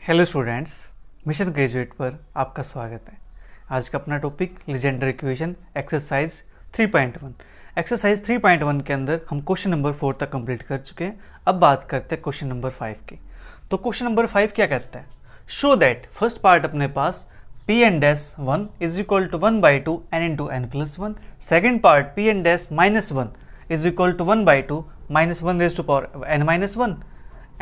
Hello students, mission graduate पर आपका स्वागत है। आज का अपना topic Legender equation exercise 3.1। Exercise 3.1 के अंदर हम क्वेश्चन नंबर 4 तक कंप्लीट कर चुके हैं। अब बात करते हैं क्वेश्चन नंबर 5 की। तो क्वेश्चन नंबर 5 क्या कहता है? शो दैट फर्स्ट पार्ट अपने पास P N dash 1 is equal to 1/2 n into N plus 1। Second part P N dash minus 1 is equal to 1/2 minus 1 raise to power n minus 1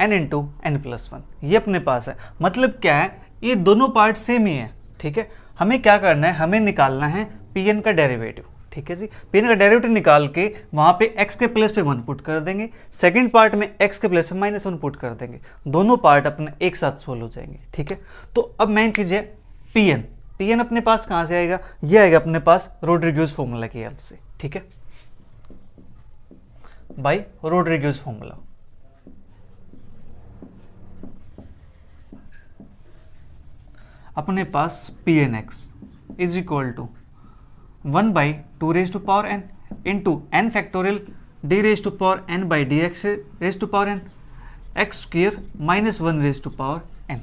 n into N plus 1। ये अपने पास है। मतलब क्या है, ये दोनों पार्ट सेम ही है। ठीक है, हमें क्या करना है, हमें निकालना है पी एन का डेरिवेटिव। ठीक है जी, पी एन का डेरिवेटिव निकाल के वहाँ पे x के प्लेस पे 1 पुट कर देंगे, सेकंड पार्ट में x के प्लेस पे -1 पुट कर देंगे। दोनों पार्ट अपने एक साथ सोल्व हो जाएंगे। ठीक है, तो अब मेन चीज़ है पी एन अपने पास कहाँ से आएगा? ये आएगा अपने पास रोड्रिग्यूज फॉर्मूला की हेल्प से। ठीक है, बाय रोड्रिग्यूज फॉर्मूला। अपने पास P N X is equal to 1/2 raise to power n into N factorial D raise to power n by D X raise to power n X square minus 1 raise to power n।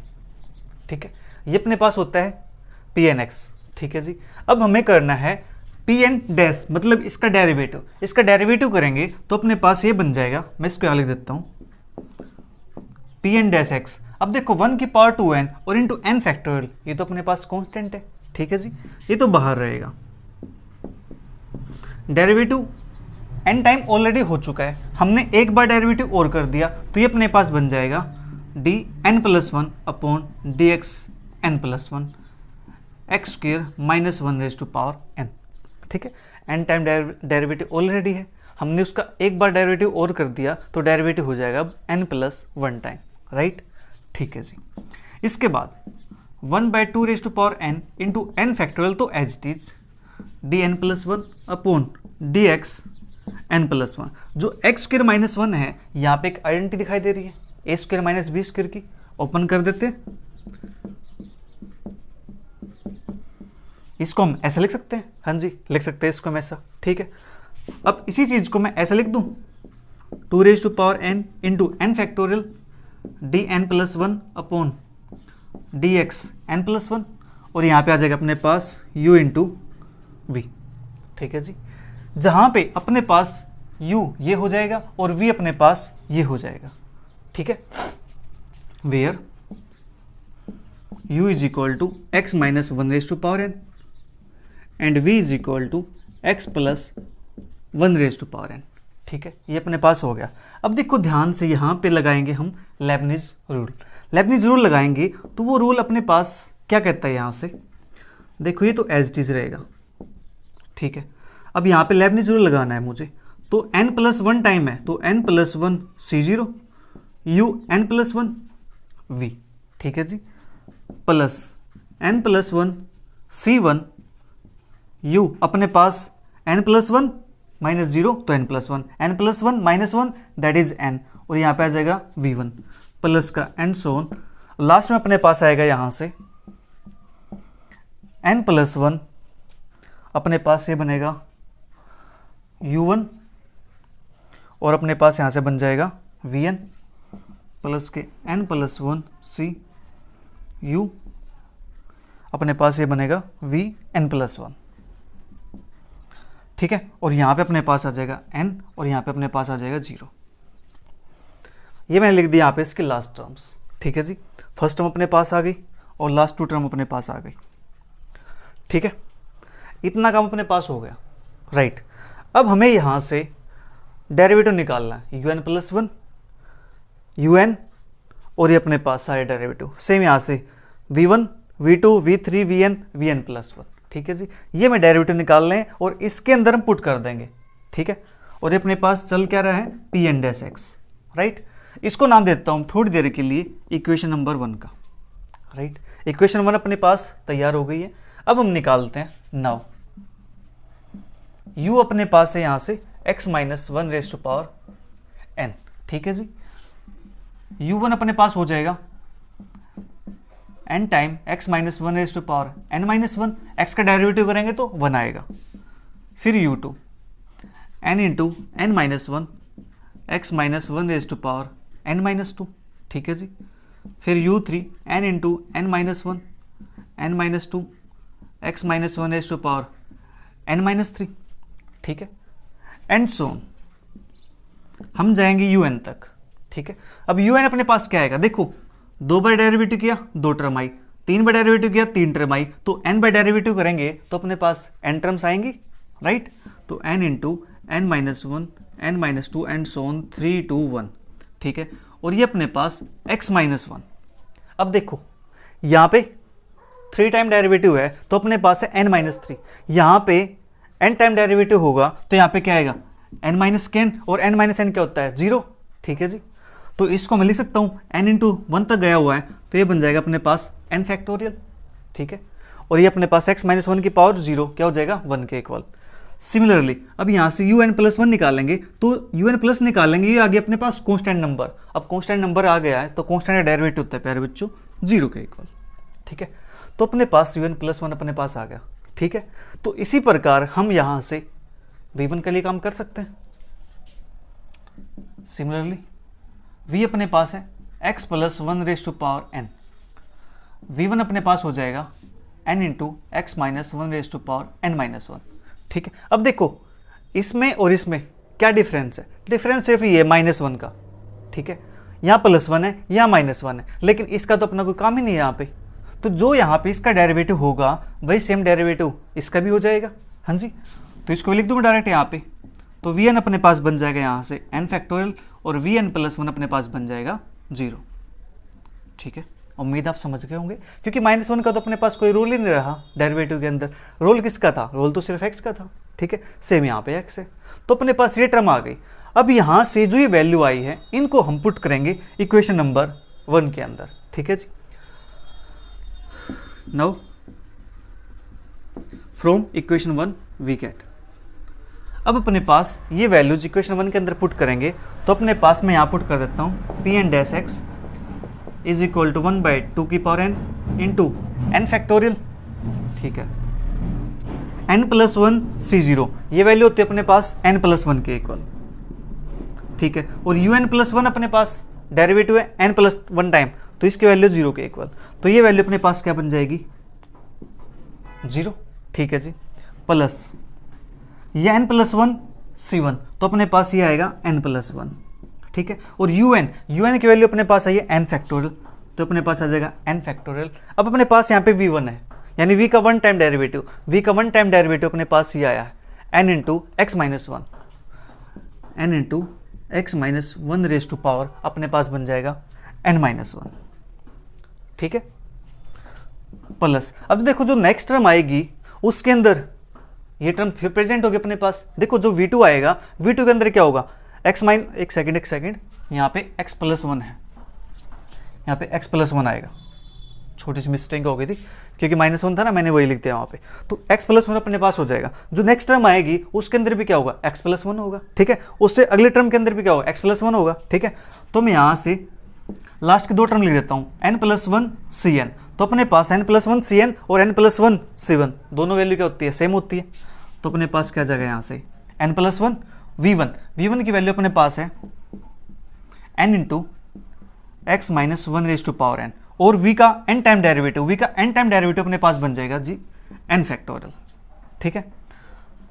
ठीक है, ये अपने पास होता है p N x. ठीक है जी, अब हमें करना है पी एन डैश, मतलब इसका डेरिवेटिव। इसका डेरिवेटिव करेंगे तो अपने पास ये बन जाएगा, मैं इसको यहाँ लिख देता हूँ, पी एन डैश एक्स। अब देखो 1 की पावर 2n और इंटू एन फैक्टोरियल, ये तो अपने पास कांस्टेंट है। ठीक है जी, ये तो बाहर रहेगा। डेरिवेटिव n टाइम ऑलरेडी हो चुका है, हमने एक बार डेरिवेटिव और कर दिया तो ये अपने पास बन जाएगा d N plus 1 upon D x N plus 1 x square minus 1 raise to power n। ठीक है, n टाइम डेरिवेटिव ऑलरेडी है, हमने उसका एक बार डेरिवेटिव और कर दिया तो डेरिवेटिव हो जाएगा अब n प्लस 1 टाइम। राइट, ठीक है जी। इसके बाद 1/2 raise to power n into N factorial, तो as it is D N plus 1 upon D x N plus 1। जो एक्स स्क्र माइनस 1 है, यहाँ पे एक आइडेंटिटी दिखाई दे रही है ए स्क्र माइनस बी स्क्र की। ओपन कर देते हैं, इसको हम ऐसा लिख सकते हैं। हाँ जी, लिख सकते हैं इसको हम ऐसा। ठीक है, अब इसी चीज को मैं ऐसा लिख दूं, 2 raise to power n into N factorial d N plus 1 upon D x N plus 1, और यहाँ पे आ जाएगा अपने पास u इंटू वी। ठीक है जी, जहाँ पे अपने पास u ये हो जाएगा और v अपने पास ये हो जाएगा। ठीक है, where u is equal to x minus 1 raise to power n and v is equal to x plus 1 raise to power n। ठीक है, ये अपने पास हो गया। अब देखो ध्यान से, यहाँ पे लगाएंगे हम लेबनिज रूल। लेबनिज रूल लगाएंगे तो वो रूल अपने पास क्या कहता है, यहाँ से देखो, ये तो एज इट इज रहेगा। ठीक है, अब यहाँ पे लेबनिज रूल लगाना है मुझे, तो n प्लस 1 टाइम है तो n plus 1 C0 u n plus 1 v। ठीक है जी, plus n plus 1 C1 u अपने पास n प्लस 1 माइनस 0 तो n plus 1, n plus 1 minus 1 that is n, और यहाँ पे आ जाएगा v1 प्लस का एंड सो ऑन। लास्ट में अपने पास आएगा यहाँ से n प्लस 1, अपने पास ये बनेगा u1 और अपने पास यहाँ से बन जाएगा vn प्लस के n प्लस 1 c u, अपने पास ये बनेगा vn प्लस 1। ठीक है, और यहाँ पे अपने पास आ जाएगा n और यहाँ पे अपने पास आ जाएगा 0। ये मैंने लिख दिया यहाँ पे इसके लास्ट टर्म्स। ठीक है जी, फर्स्ट टर्म अपने पास आ गई और लास्ट 2 टर्म अपने पास आ गई। ठीक है, इतना काम अपने पास हो गया। राइट, अब हमें यहाँ से डेरिवेटिव निकालना है un प्लस 1 un, और ये अपने पास सारे डेरिवेटिव सेम यहाँ से v1 v2 v3 vn plus 1। ठीक है जी, ये मैं डेरिवेटिव निकाल लें और इसके अंदर हम पुट कर देंगे। ठीक है, और ये अपने पास चल क्या रहा है, p N dash x. Right, इसको नाम देता हूँ थोड़ी देर के लिए इक्वेशन नंबर 1 का। राइट, इक्वेशन 1 अपने पास तैयार हो गई है। अब हम निकालते हैं नाउ u अपने पास है यहाँ से x minus 1 raise to power n। ठीक है जी, u1 अपने पास हो जाएगा n time x minus 1 raise to power n minus 1, x का डेरिवेटिव करेंगे तो 1 आएगा, फिर u2 n into n minus 1 x minus 1 raise to power n minus 2। ठीक है जी, फिर u3 n into n minus one n minus two x minus one raise to power n minus three, ठीक है, एंड सो ऑन। हम जाएंगे un तक, ठीक है। अब un अपने पास क्या आएगा, देखो 2 बार डेरिवेटिव किया 2 टर्म आई, 3 बार डेरिवेटिव किया 3 टर्म आई, तो n बार डेरिवेटिव करेंगे तो अपने पास n टर्म्स आएंगी, राइट। तो n into n minus one n minus two and so on 3 2 1, ठीक है। और ये अपने पास x माइनस वन। अब देखो यहाँ पे 3 टाइम डेरिवेटिव है तो अपने पास है n माइनस थ्री, यहाँ पे n टाइम डेरिवेटिव होगा तो यहाँ पे क्या आएगा n माइनस के n, और n माइनस n क्या होता है 0, ठीक है जी। तो इसको मैं लिख सकता हूँ n इंटू वन तक गया हुआ है तो ये बन जाएगा अपने पास n फैक्टोरियल, ठीक है। और ये अपने पास x माइनस वन की पावर 0 क्या हो जाएगा 1 के इक्वल। सिमिलरली अब यहाँ से un प्लस वन निकालेंगे तो un प्लस निकालेंगे, ये आ गया अपने पास कांस्टेंट नंबर। अब कांस्टेंट नंबर आ गया है तो कांस्टेंट का डेरिवेटिव होता है प्यारे बच्चों 0 के इक्वल, ठीक है। तो अपने पास un प्लस वन अपने पास आ गया, ठीक है। तो इसी प्रकार हम यहाँ से v1 के लिए काम कर सकते हैं। सिमिलरली v अपने पास है x plus one raise to power n, v1 अपने पास हो जाएगा n into x minus one raise to power n minus one, ठीक है। अब देखो इसमें और इसमें क्या डिफरेंस है, डिफरेंस सिर्फ ये माइनस वन का, ठीक है। यहाँ प्लस वन है यहाँ माइनस वन है, लेकिन इसका तो अपना कोई काम ही नहीं है यहाँ पे। तो जो यहाँ पे इसका डेरिवेटिव होगा वही सेम डेरिवेटिव इसका भी हो जाएगा, हाँ जी। तो इसको लिख दूँ डायरेक्ट यहाँ पे, तो वी एन अपने पास बन जाएगा यहाँ से n फैक्टोरियल और वी एन प्लस वन अपने पास बन जाएगा 0, ठीक है। उम्मीद आप समझ गए होंगे, क्योंकि माइनस वन का तो अपने पास कोई रोल ही नहीं रहा डेरिवेटिव के अंदर। रोल किसका था, रोल तो सिर्फ x का था, ठीक है। सेम यहाँ पे x है, तो अपने पास ये टर्म आ गई। अब यहाँ से जो ये वैल्यू आई है इनको हम पुट करेंगे इक्वेशन नंबर 1 के अंदर, ठीक है जी। Now from equation 1 we get, अब अपने पास ये वैल्यूज इक्वेशन 1 के अंदर पुट करेंगे तो अपने पास मैं यहाँ पुट कर देता हूँ p N dash x is equal to 1/2 की power n into n factorial, ठीक है, n plus one c zero, ये वैल्यू होती है अपने पास n प्लस वन के इक्वल, ठीक है। और यू एन प्लस वन अपने पास डेरिवेटिव है n प्लस वन टाइम, तो इसकी वैल्यू 0 के इक्वल, तो ये वैल्यू अपने पास क्या बन जाएगी 0, ठीक है जी। प्लस ये n plus one c one, तो अपने पास ये आएगा n प्लस वन, ठीक है। और यू एन की वैल्यू अपने पास आई है n फैक्टोरियल, तो अपने पास आ जाएगा n फैक्टोरियल। अब अपने पास यहाँ पे v1 है, यानी v का वन टाइम डेरिवेटिव अपने पास ये आया है n into x minus one, n into x minus one raise to power अपने पास बन जाएगा n माइनस वन, ठीक है। प्लस अब देखो जो नेक्स्ट टर्म आएगी उसके अंदर ये टर्म फिर प्रेजेंट होगी अपने पास। देखो जो v2 आएगा, v2 के अंदर क्या होगा x माइन एक सेकंड यहाँ पे x प्लस वन है, यहाँ पे x प्लस वन आएगा, छोटी सी मिस्टेक हो गई थी क्योंकि माइनस वन था ना, मैंने वही लिख दिया वहाँ पे। तो x प्लस वन अपने पास हो जाएगा। जो नेक्स्ट टर्म आएगी उसके अंदर भी क्या होगा x प्लस वन होगा, ठीक है। उससे अगले टर्म के अंदर भी क्या होगा x प्लस वन होगा, ठीक है। तो मैं यहाँ से लास्ट के 2 टर्म लिख देता हूँ n plus one c n, तो अपने पास n plus one c n और n plus one c one दोनों वैल्यू क्या होती है सेम होती है। तो अपने पास क्या जाएगा यहाँ से n प्लस वन v1 की वैल्यू अपने पास है n into x minus one raise to power n, और v का n टाइम डेरिवेटिव अपने पास बन जाएगा जी n फैक्टोरियल, ठीक है।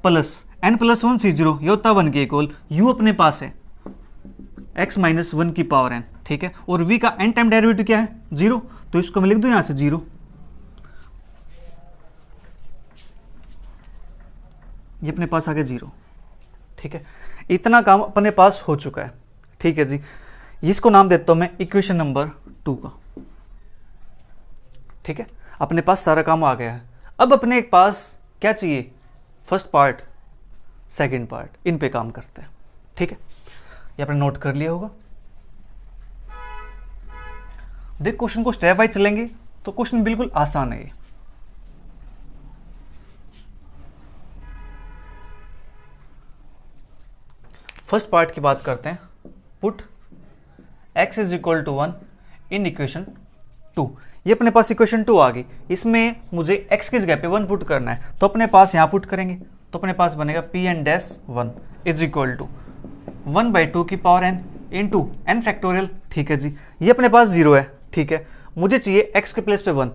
Plus n plus one c zero, ये होता है 1 के इक्वल, u अपने पास है x माइनस वन की पावर n, ठीक है। और v का n टाइम डेरिवेटिव क्या है 0, तो इसको मैं लिख दूं यहाँ से 0, ये अपने पास आ गया 0, ठीक है। इतना काम अपने पास हो चुका है, ठीक है जी। इसको नाम देता हूं मैं इक्वेशन नंबर 2 का, ठीक है। अपने पास सारा काम आ गया है। अब अपने पास क्या चाहिए, फर्स्ट पार्ट सेकंड पार्ट, इन पे काम करते हैं, ठीक है। ये आपने नोट कर लिया होगा। देख क्वेश्चन को स्टेप वाइज चलेंगे तो क्वेश्चन बिल्कुल आसान है। फर्स्ट पार्ट की बात करते हैं, put x is equal to 1 in equation 2। ये अपने पास इक्वेशन 2 आ गई, इसमें मुझे x की जगह पे 1 पुट करना है, तो अपने पास यहाँ पुट करेंगे तो अपने पास बनेगा p N dash 1 is equal to 1/2 की power n into n factorial, ठीक है जी। ये अपने पास 0 है ठीक है, मुझे चाहिए x के प्लेस पे 1,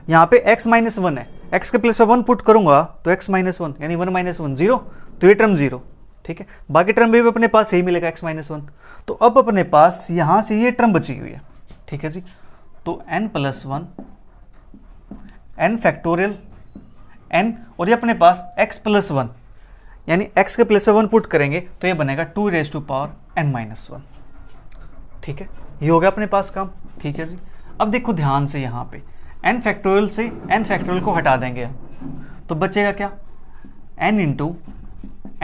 यहाँ पे x माइनस 1 है, x के प्लेस पे 1 पुट करूंगा तो x माइनस 1 यानी 1 माइनस 1 0, तो ये टर्म 0, ठीक है। बाकी टर्म भी अपने पास यही मिलेगा x माइनस 1। तो अब अपने पास यहाँ से ये टर्म बची हुई है, ठीक है जी। तो n plus 1 n factorial n, और ये अपने पास x प्लस 1 यानी x के प्लेस पे 1 पुट करेंगे तो ये बनेगा 2 raise to power n minus 1, ठीक है। ये हो गया अपने पास काम, ठीक है जी। अब देखो ध्यान से यहाँ पे n फैक्टोरियल से n फैक्टोरियल को हटा देंगे तो बचेगा क्या, n इंटू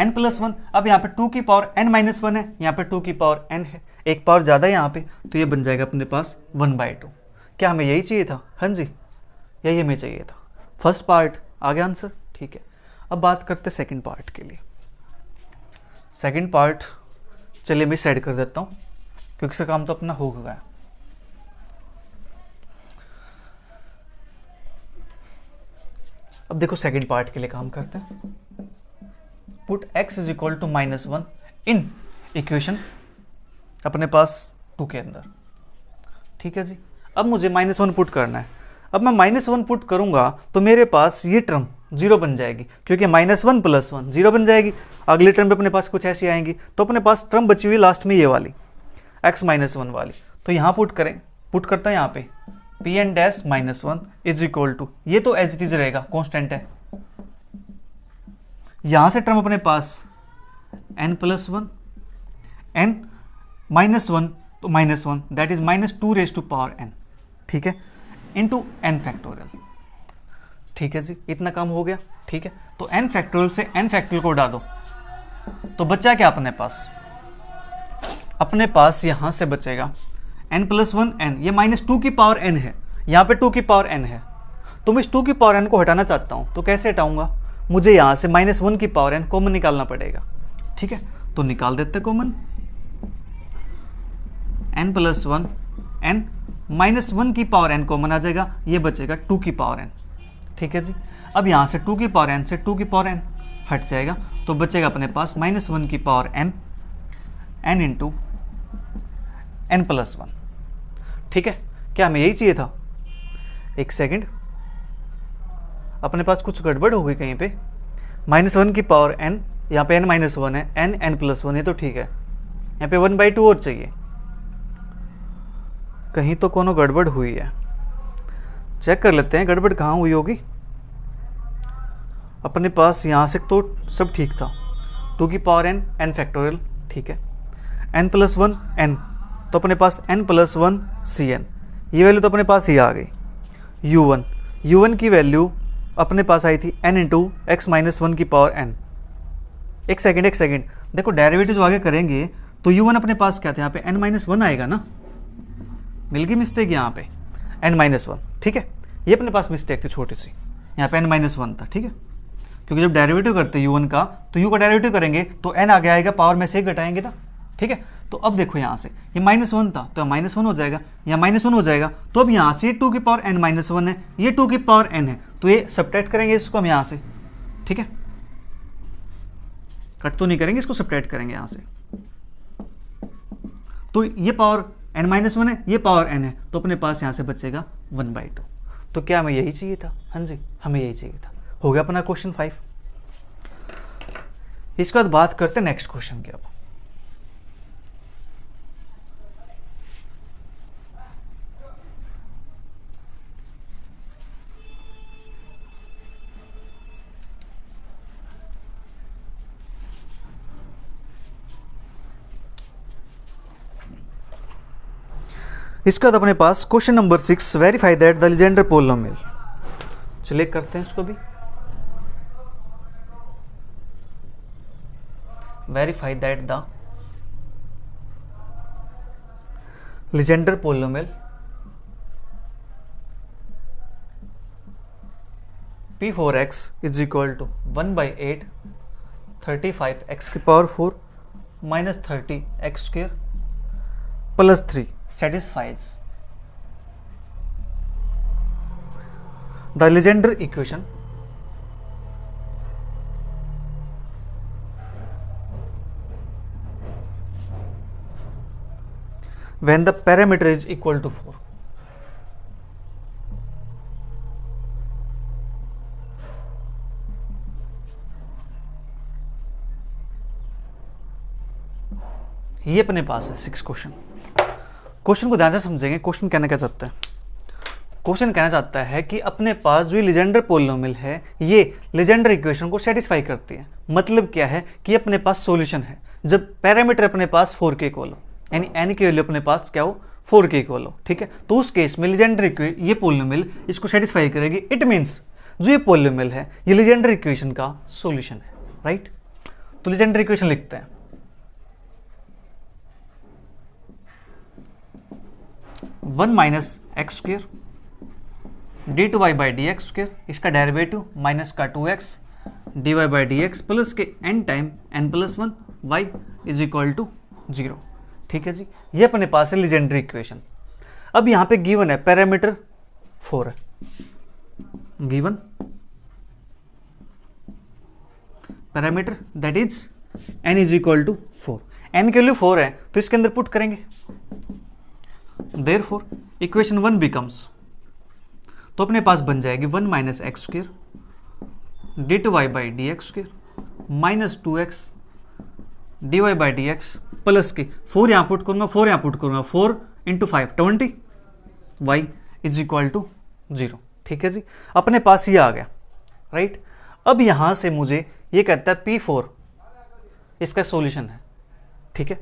n प्लस 1। अब यहाँ पे 2 की पावर n माइनस 1 है, यहाँ पे 2 की पावर n है, एक पावर ज़्यादा है यहाँ पे, तो ये बन जाएगा अपने पास 1/2। क्या हमें यही चाहिए था? हाँ जी, यही हमें चाहिए था। फर्स्ट पार्ट आ गया आंसर, ठीक है। अब बात करते सेकंड पार्ट के लिए। सेकंड पार्ट चलिए मैं साइड कर देता हूँ क्योंकि इसका काम तो अपना हो गया। अब देखो सेकंड पार्ट के लिए काम करते हैं। Put x is equal to -1 in equation अपने पास 2 के अंदर, ठीक है जी। अब मुझे -1 पुट करना है। अब मैं -1 पुट करूंगा तो मेरे पास ये टर्म 0 बन जाएगी, क्योंकि -1 प्लस 1 0 बन जाएगी। अगली टर्म पे अपने पास कुछ ऐसी आएंगी, तो अपने पास टर्म बची हुई लास्ट में ये वाली x माइनस 1 वाली, तो यहाँ पुट करें। पुट करता है यहाँ पे Pn dash -1 is equal to, ये तो एज इट इज रहेगा, कॉन्स्टेंट है। यहाँ से टर्म अपने पास n प्लस 1 n माइनस 1, तो -1 that is -2 raise to power n, ठीक है, इंटू n फैक्टोरियल, ठीक है जी। इतना काम हो गया, ठीक है। तो n फैक्टोरियल से n फैक्टोरियल को उड़ा दो तो बचा क्या अपने पास? अपने पास यहाँ से बचेगा n प्लस 1 n, ये -2 की पावर n है, यहाँ पे 2 की पावर n है, तो मैं इस 2 की पावर n को हटाना चाहता हूँ, तो कैसे हटाऊंगा? मुझे यहाँ से -1 की पावर n कॉमन निकालना पड़ेगा, ठीक है। तो निकाल देते कॉमन, n प्लस 1 n -1 की पावर n कॉमन आ जाएगा, ये बचेगा 2 की पावर n, ठीक है जी। अब यहाँ से 2 की पावर n से 2 की पावर n हट जाएगा, तो बचेगा अपने पास -1 की power n n into n plus 1, ठीक है। क्या हमें यही चाहिए था? एक सेकंड, अपने पास कुछ गड़बड़ हो गई कहीं पे। -1 की पावर n, यहाँ पे n माइनस 1 है, n प्लस 1 है, तो ठीक है। यहाँ पे 1/2 और चाहिए, कहीं तो कोनो गड़बड़ हुई है, चेक कर लेते हैं गड़बड़ कहाँ हुई होगी। अपने पास यहाँ से तो सब ठीक था, 2 की पावर n फैक्टोरियल, ठीक है, n प्लस 1 n, तो अपने पास n प्लस 1 Cn, ये वैल्यू तो अपने पास ही आ गई। u1 की वैल्यू अपने पास आई थी n इंटू एक्स माइनस 1 की पावर n। एक सेकेंड, देखो डेरिवेटिव जो आगे करेंगे तो u1 अपने पास क्या था, यहाँ पे n माइनस 1 आएगा ना, मिल गई मिस्टेक यहाँ पे n माइनस 1, ठीक है। ये अपने पास मिस्टेक थी छोटी सी, यहाँ पे n माइनस 1 था, ठीक है, क्योंकि जब डेरिवेटिव करते हैं u1 का तो u का डेरिवेटिव करेंगे तो n आगे आएगा, पावर में से 1 घटाएंगे ना, ठीक है। तो अब देखो यहाँ से ये -1 था तो -1 हो जाएगा, यहाँ -1 हो जाएगा, तो अब यहाँ से 2 की पावर n माइनस 1 है, ये 2 की पावर n है, तो ये सब्ट्रैक्ट करेंगे इसको हम यहाँ से, ठीक है। कट तो नहीं करेंगे, इसको सब्ट्रैक्ट करेंगे यहाँ से, तो ये पावर n माइनस 1 है, ये पावर n है, तो अपने पास यहाँ से बचेगा 1/2। तो क्या हमें यही चाहिए था? हाँ जी, हमें यही चाहिए था। हो गया अपना क्वेश्चन 5। इसके बाद बात करते हैं नेक्स्ट क्वेश्चन की। अब इसके बाद अपने पास question number 6, verify that the Legendre polynomial. चलिए करते हैं इसको भी। Verify that the Legendre polynomial P4x is equal to 1/8 35x की power 4 minus 30x square plus 3 satisfies the Legendre equation when the parameter is equal to 4। ये अपने पास है 6 क्वेश्चन। क्वेश्चन को ध्यान से समझेंगे। क्वेश्चन कहना क्या चाहता है? क्वेश्चन कहना चाहता है कि अपने पास जो लीजेंडर पॉलिनोमियल है ये लीजेंडर इक्वेशन को सेटिस्फाई करती है। मतलब क्या है कि अपने पास सॉल्यूशन है जब पैरामीटर अपने पास 4 के इक्वल हो, यानी n की वैल्यू अपने पास क्या हो, 4 के इक्वल हो। ठीक है, तो उस केस में लीजेंडर ये पॉलिनोमियल इसको सेटिस्फाई करेगी। इट मीन्स जो ये पॉलिनोमियल है ये लीजेंडर इक्वेशन का सॉल्यूशन है। राइट, तो लीजेंडर इक्वेशन लिखते हैं। One minus x square d two y by D x square, इसका डेरिवेटिव माइनस का 2x d y by D x plus के n time n plus 1 y is equal to 0। ठीक है जी, ये अपने पास है लीजेंडर इक्वेशन। अब यहाँ पे गिवन है पैरामीटर 4 है, given parameter that is n is equal to 4। n के लिए 4 है तो इसके अंदर पुट करेंगे। Therefore इक्वेशन 1 बिकम्स, तो अपने पास बन जाएगी 1 minus x square d two y by D x square minus 2x d y by D x plus के 4 यहाँ पुट करूँगा, 4 यहाँ पुट करूँगा, 4 into 5 20 y is equal to 0। ठीक है जी, अपने पास ये आ गया। राइट, अब यहाँ से मुझे ये कहता है P4 इसका सॉल्यूशन है। ठीक है,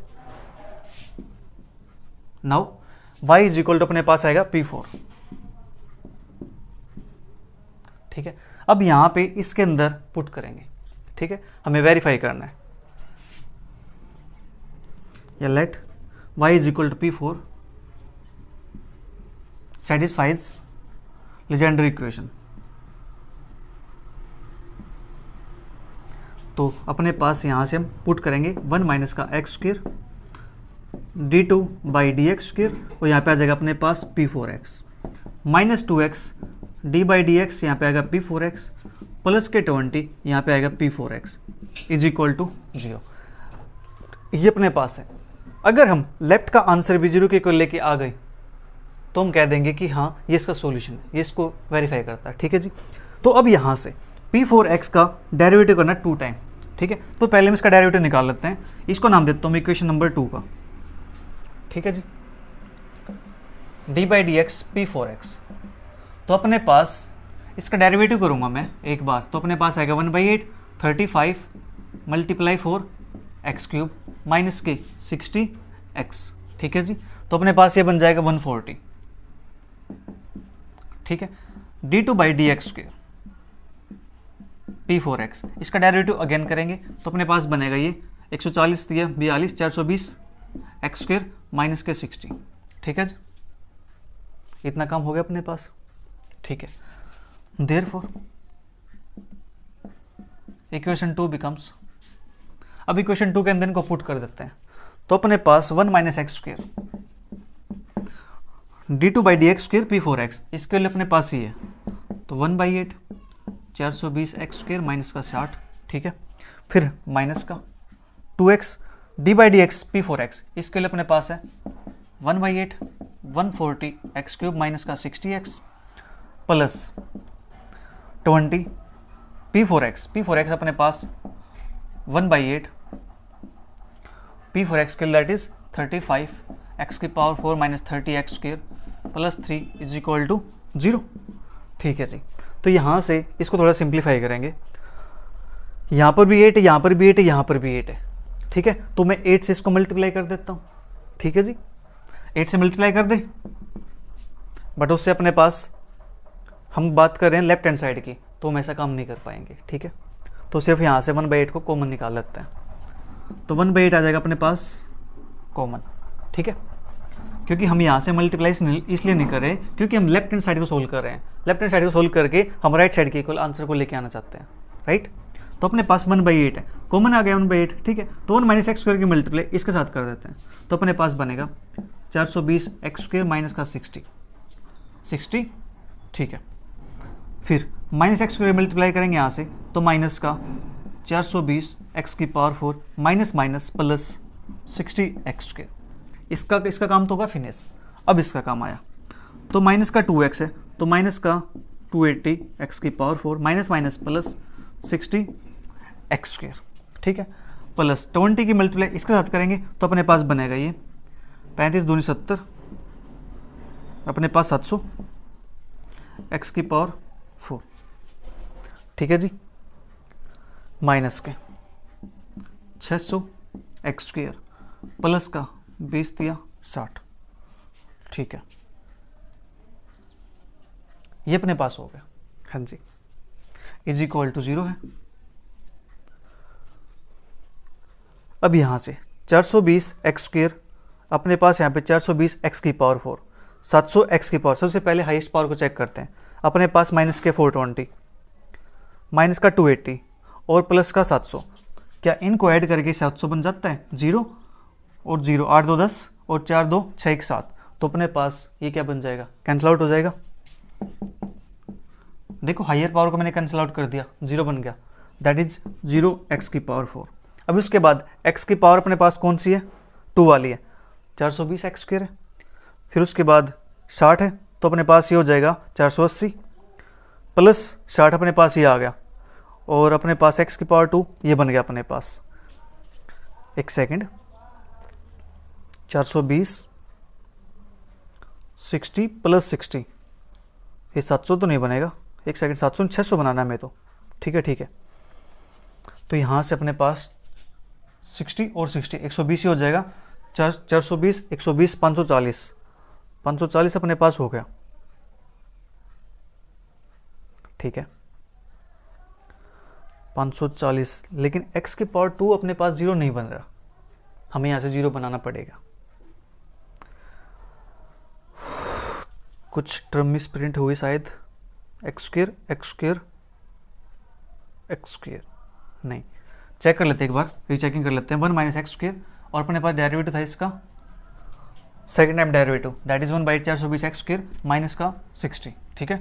now y is equal to अपने पास आएगा P4। ठीक है, अब यहां पे इसके अंदर पुट करेंगे। ठीक है, हमें वेरीफाई करना है। या let y is equal to P4 satisfies Legendre equation. तो अपने पास यहां से हम पुट करेंगे 1 माइनस का x square d two by D x square, और यहाँ पे आ जाएगा अपने पास P4x minus 2x D by D x, यहाँ पे आएगा P4x प्लस के 20 यहाँ पे आएगा P4x इज इक्वल टू 0। ये अपने पास है। अगर हम लेफ्ट का आंसर भी 0 के इक्वल लेके आ गए तो हम कह देंगे कि हाँ ये इसका सॉल्यूशन है, ये इसको वेरीफाई करता है। ठीक है जी, तो अब यहाँ से P4x का डेरिवेटिव करना 2 टाइम। ठीक है, तो पहले हम इसका डेरिवेटिव निकाल लेते हैं। इसको नाम देता हूँ इक्वेशन नंबर 2 का। ठीक है जी, D by D X P4x, तो अपने पास इसका डेरिवेटिव करूंगा मैं एक बार, तो अपने पास आएगा 1/8 35 मल्टीप्लाई 4 एक्स क्यूब माइनस के 60x। ठीक है जी, तो अपने पास ये बन जाएगा 140। ठीक है, D two by D x square P4x, इसका डेरिवेटिव अगेन करेंगे तो अपने पास बनेगा ये 140 दिया 42 420 एक्स स्क्र माइनस के 60। ठीक है जी, इतना काम हो गया अपने पास। ठीक है, देयरफॉर इक्वेशन 2 बिकम्स, अब इक्वेशन 2 के अंदर इनको पुट कर देते हैं। तो अपने पास 1 minus x square d two by D x square P4x, इसके लिए अपने पास ही है तो 1/8 420 एक्स स्क्र माइनस का 60। ठीक है, फिर माइनस का 2x D by D X P4x, इसके लिए अपने पास है 1/8 140 एक्स क्यूब माइनस का 60x प्लस 20 P4x अपने पास 1/8 P4x के दैट इज 35 x की power 4 minus 30 x square plus 3 is equal to 0। ठीक है जी, तो यहाँ से इसको थोड़ा सिंप्लीफाई करेंगे। यहाँ पर भी 8 है, यहाँ पर भी 8 है, यहाँ पर भी 8 है। ठीक है, तो मैं 8 से इसको मल्टीप्लाई कर देता हूँ। ठीक है जी, 8 से मल्टीप्लाई कर दे, बट उससे अपने पास हम बात कर रहे हैं लेफ्ट हैंड साइड की, तो हम ऐसा काम नहीं कर पाएंगे। ठीक है, तो सिर्फ यहाँ से 1/8 को कॉमन निकाल लेते हैं, तो 1/8 आ जाएगा अपने पास कॉमन। ठीक है, क्योंकि हम यहाँ से मल्टीप्लाई इसलिए नहीं कर रहे क्योंकि हम लेफ्ट हैंड साइड को सोल्व कर रहे हैं। लेफ्ट हैंड साइड को सोल्व करके हम राइट साइड के इक्वल आंसर को लेके आना चाहते हैं। राइट, तो अपने पास 1/8 है, कॉमन आ गया 1/8। ठीक है, तो 1 माइनस एक्स स्क्र की मल्टीप्लाई इसके साथ कर देते हैं, तो अपने पास बनेगा 420 एक्स स्क्र माइनस का 60। ठीक है, फिर माइनस एक्स स्क्र मल्टीप्लाई करेंगे यहाँ से, तो माइनस का 420 एक्स की power 4 minus minus plus 60 x square. इसका काम तो होगा फिनिश। अब इसका काम आया, तो माइनस का 2x है, तो माइनस का 280 एक्स की power 4 minus minus plus 60 x square. ठीक है, प्लस 20 की मल्टीप्लाई इसके साथ करेंगे तो अपने पास बनेगा ये 35 दूनी 70, अपने पास 700 x की पावर 4, ठीक है जी, माइनस के 600 एक्स स्क्वायर प्लस का 20 दिया 60, ठीक है, ये अपने पास हो गया। हाँ जी, इज इक्वल टू 0 है। अब यहाँ से 420 एक्स स्क्वायर, अपने पास यहाँ पे 420 एक्स की पावर 4, 700 एक्स की पावर, सबसे पहले हाईएस्ट पावर को चेक करते हैं। अपने पास माइनस के 420, माइनस का 280 और प्लस का 700, क्या इनको ऐड करके 700 बन जाता है? 0 और 0, 8 2 10 और 4 2 6 1 7, तो अपने पास ये क्या बन जाएगा? कैंसिल आउट हो जाएगा। देखो हायर पावर को मैंने कैंसिल आउट कर दिया, 0 बन गया, दैट इज 0 एक्स की पावर 4। अब उसके बाद x की पावर अपने पास कौन सी है? 2 वाली है, 420 एक्स स्क्वायर है। फिर उसके बाद 60 है, तो अपने पास ये हो जाएगा 480 प्लस 60, अपने पास ये आ गया, और अपने पास x की पावर 2 ये बन गया अपने पास। एक सेकंड, 420 60 प्लस 60, ये 700 तो नहीं बनेगा, एक सेकंड, 700 600 बनाना है मैं तो, ठीक है ठीक है। तो यहाँ से अपने पास 60 और 60 120 ही हो जाएगा, 420 120 540, 540 अपने पास हो गया, ठीक है 540। लेकिन x की पावर 2 अपने पास 0 नहीं बन रहा, हमें यहाँ से 0 बनाना पड़ेगा। कुछ टर्म मिस प्रिंट हुई शायद, एक्स स्क्वायर नहीं, चेक कर लेते हैं एक बार, रीचेकिंग कर लेते हैं। 1 माइनस एक्स स्क्वायर, और अपने पास डेरिवेटिव था इसका second time derivative, that is 1/420 x square minus का 60, ठीक है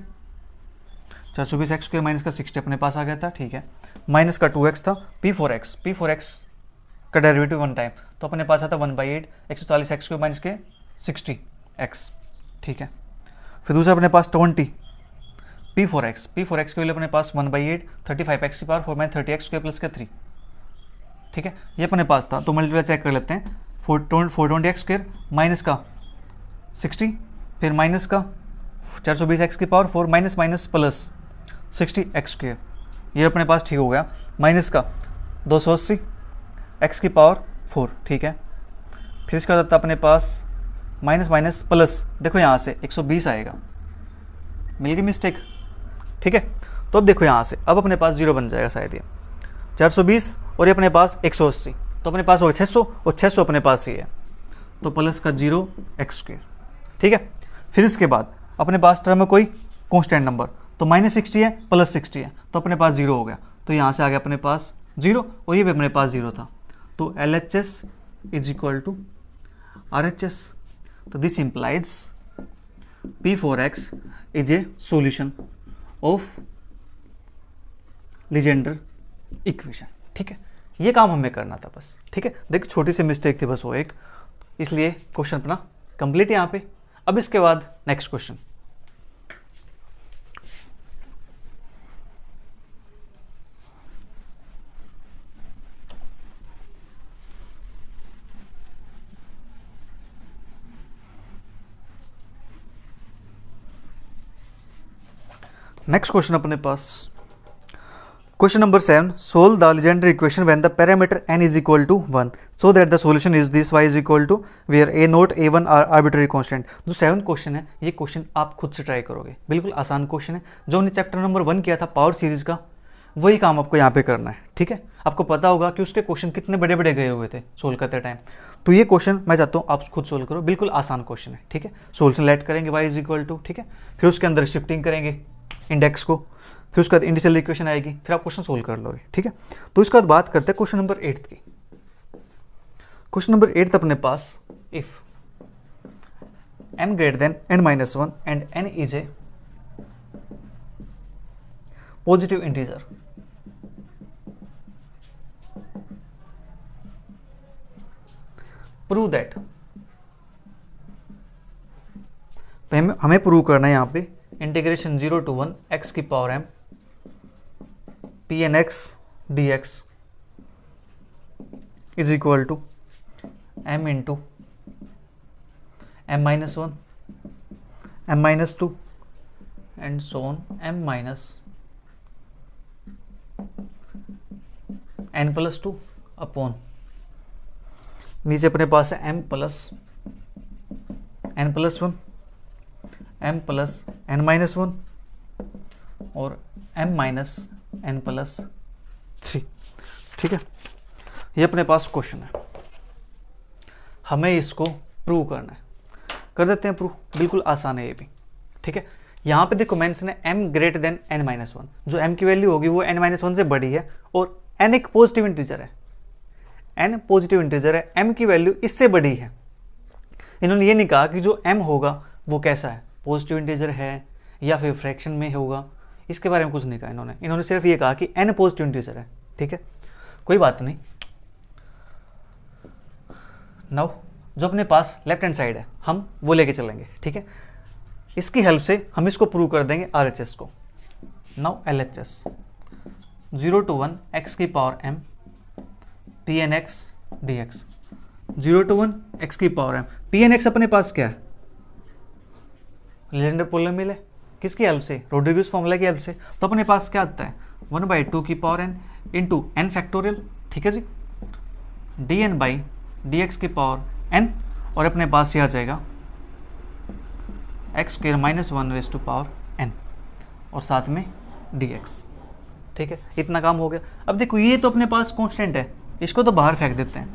420 एक्स स्क्वायर माइनस का 60 अपने पास आ गया था, ठीक है। माइनस का 2x था, p4x का डेरिवेटिव 1 टाइम, तो अपने पास आता 1/8 140 एक्स स्क्वायर माइनस के 60x, ठीक है। फिर दूसरा अपने पास 20 p4x के लिए अपने पास 1/8 35 एक्स की power 4 minus 30 x square plus के 3, ठीक है, ये अपने पास था। तो मल्टीप्लाई चेक कर लेते हैं, 420 एक्स स्क्वायर माइनस का 60, फिर माइनस का 420 एक्स की power 4 minus minus plus 60 x square, ये अपने पास ठीक हो गया, माइनस का 280 एक्स की पावर 4, ठीक है। फिर इसका था अपने पास माइनस माइनस प्लस, देखो यहाँ से 120 आएगा, मिल गई मिस्टेक, ठीक है। तो अब देखो यहाँ से, अब अपने पास 0 बन जाएगा शायद, ये 420 और ये अपने पास 180, तो अपने पास हो गया 600 और 600 अपने पास ही है, तो प्लस का 0 एक्स स्क्वायर, ठीक है। फिर इसके बाद अपने पास टर्म में कोई कांस्टेंट नंबर, तो -60 है प्लस 60 है, तो अपने पास 0 हो गया, तो यहाँ से आ गया अपने पास 0 और ये भी अपने पास 0 था, तो LHS is equal to RHS। तो this implies P4x is a solution of Legendre equation, ठीक है। ये काम हमें करना था बस, ठीक है। देख छोटी सी मिस्टेक थी बस वो एक, इसलिए क्वेश्चन अपना कंप्लीट है यहाँ पे। अब इसके बाद नेक्स्ट क्वेश्चन, नेक्स्ट क्वेश्चन अपने पास question number 7, solve the Legendre equation when the parameter n is equal to 1 so that the solution is this y is equal to where a naught a1 are arbitrary constant. जो 7 question है, ये question आप खुद से try करोगे, बिल्कुल आसान question है। जो हमने चैप्टर नंबर 1 किया था पावर सीरीज का, वही काम आपको यहाँ पे करना है, ठीक है। आपको पता होगा कि उसके क्वेश्चन कितने बड़े बड़े गए हुए थे सोल्व करते टाइम, तो ये क्वेश्चन मैं चाहता हूँ आप खुद सोल्व करो, बिल्कुल आसान क्वेश्चन है, ठीक है। सोल्यूशन लेट करेंगे y इज इक्वल टू, ठीक है, फिर उसके अंदर शिफ्टिंग करेंगे इंडेक्स को, फिर उसके बाद इंडिशियल इक्वेशन आएगी, फिर आप क्वेश्चन सोल्व कर लोगे, ठीक है। तो इसके बाद बात करते हैं क्वेश्चन नंबर 8 की। क्वेश्चन नंबर 8 अपने पास, if n greater than n-1 and n is a positive integer, prove that, हमें प्रूव करना है यहाँ पे इंटीग्रेशन 0 to 1 x की power m pn x dx is equal to m into m minus one, m minus two and so on m minus n plus two upon, नीचे अपने पास है m plus n plus one, m plus n minus one और m minus n plus three. ठीक है, ये अपने पास क्वेश्चन है, हमें इसको प्रूव करना है। कर देते हैं प्रूव, बिल्कुल आसान है ये भी। ठीक है, यहाँ पे देखो मेंशन है m greater than n minus one, जो m की वैल्यू होगी वो n माइनस वन से बड़ी है और n एक पॉजिटिव इंटीजर है, n पॉजिटिव इंटीजर है, m की वैल्यू इससे बड़ी है। इन्होंने ये नहीं कहा कि जो m होगा वो कैसा है, पॉजिटिव इंटीजर है या फिर फ्रैक्शन में होगा, इसके बारे में कुछ नहीं कहा इन्होंने सिर्फ ये कहा कि n पॉजिटिव इंटीजर है। ठीक है, कोई बात नहीं। नाउ जो अपने पास लेफ्ट हैंड साइड है हम वो लेके चलेंगे। ठीक है, इसकी हेल्प से हम इसको प्रूव कर देंगे RHS को। नाउ LHS 0 to 1 x की power m pnx dx, 0 to 1 x की पावर m, pnx अपने पास क्या है, लीजेंडर पॉलिनोमियल है, किसकी हेल्प से, रोड्रिगस फॉर्मूला की हेल्प से। तो अपने पास क्या आता है 1/2 की power n into n factorial. ठीक है जी, dn/dx की पावर n और अपने पास ये आ जाएगा x square minus 1 raise to power n और साथ में dx। ठीक है, इतना काम हो गया। अब देखो ये तो अपने पास कांस्टेंट है, इसको तो बाहर फेंक देते हैं,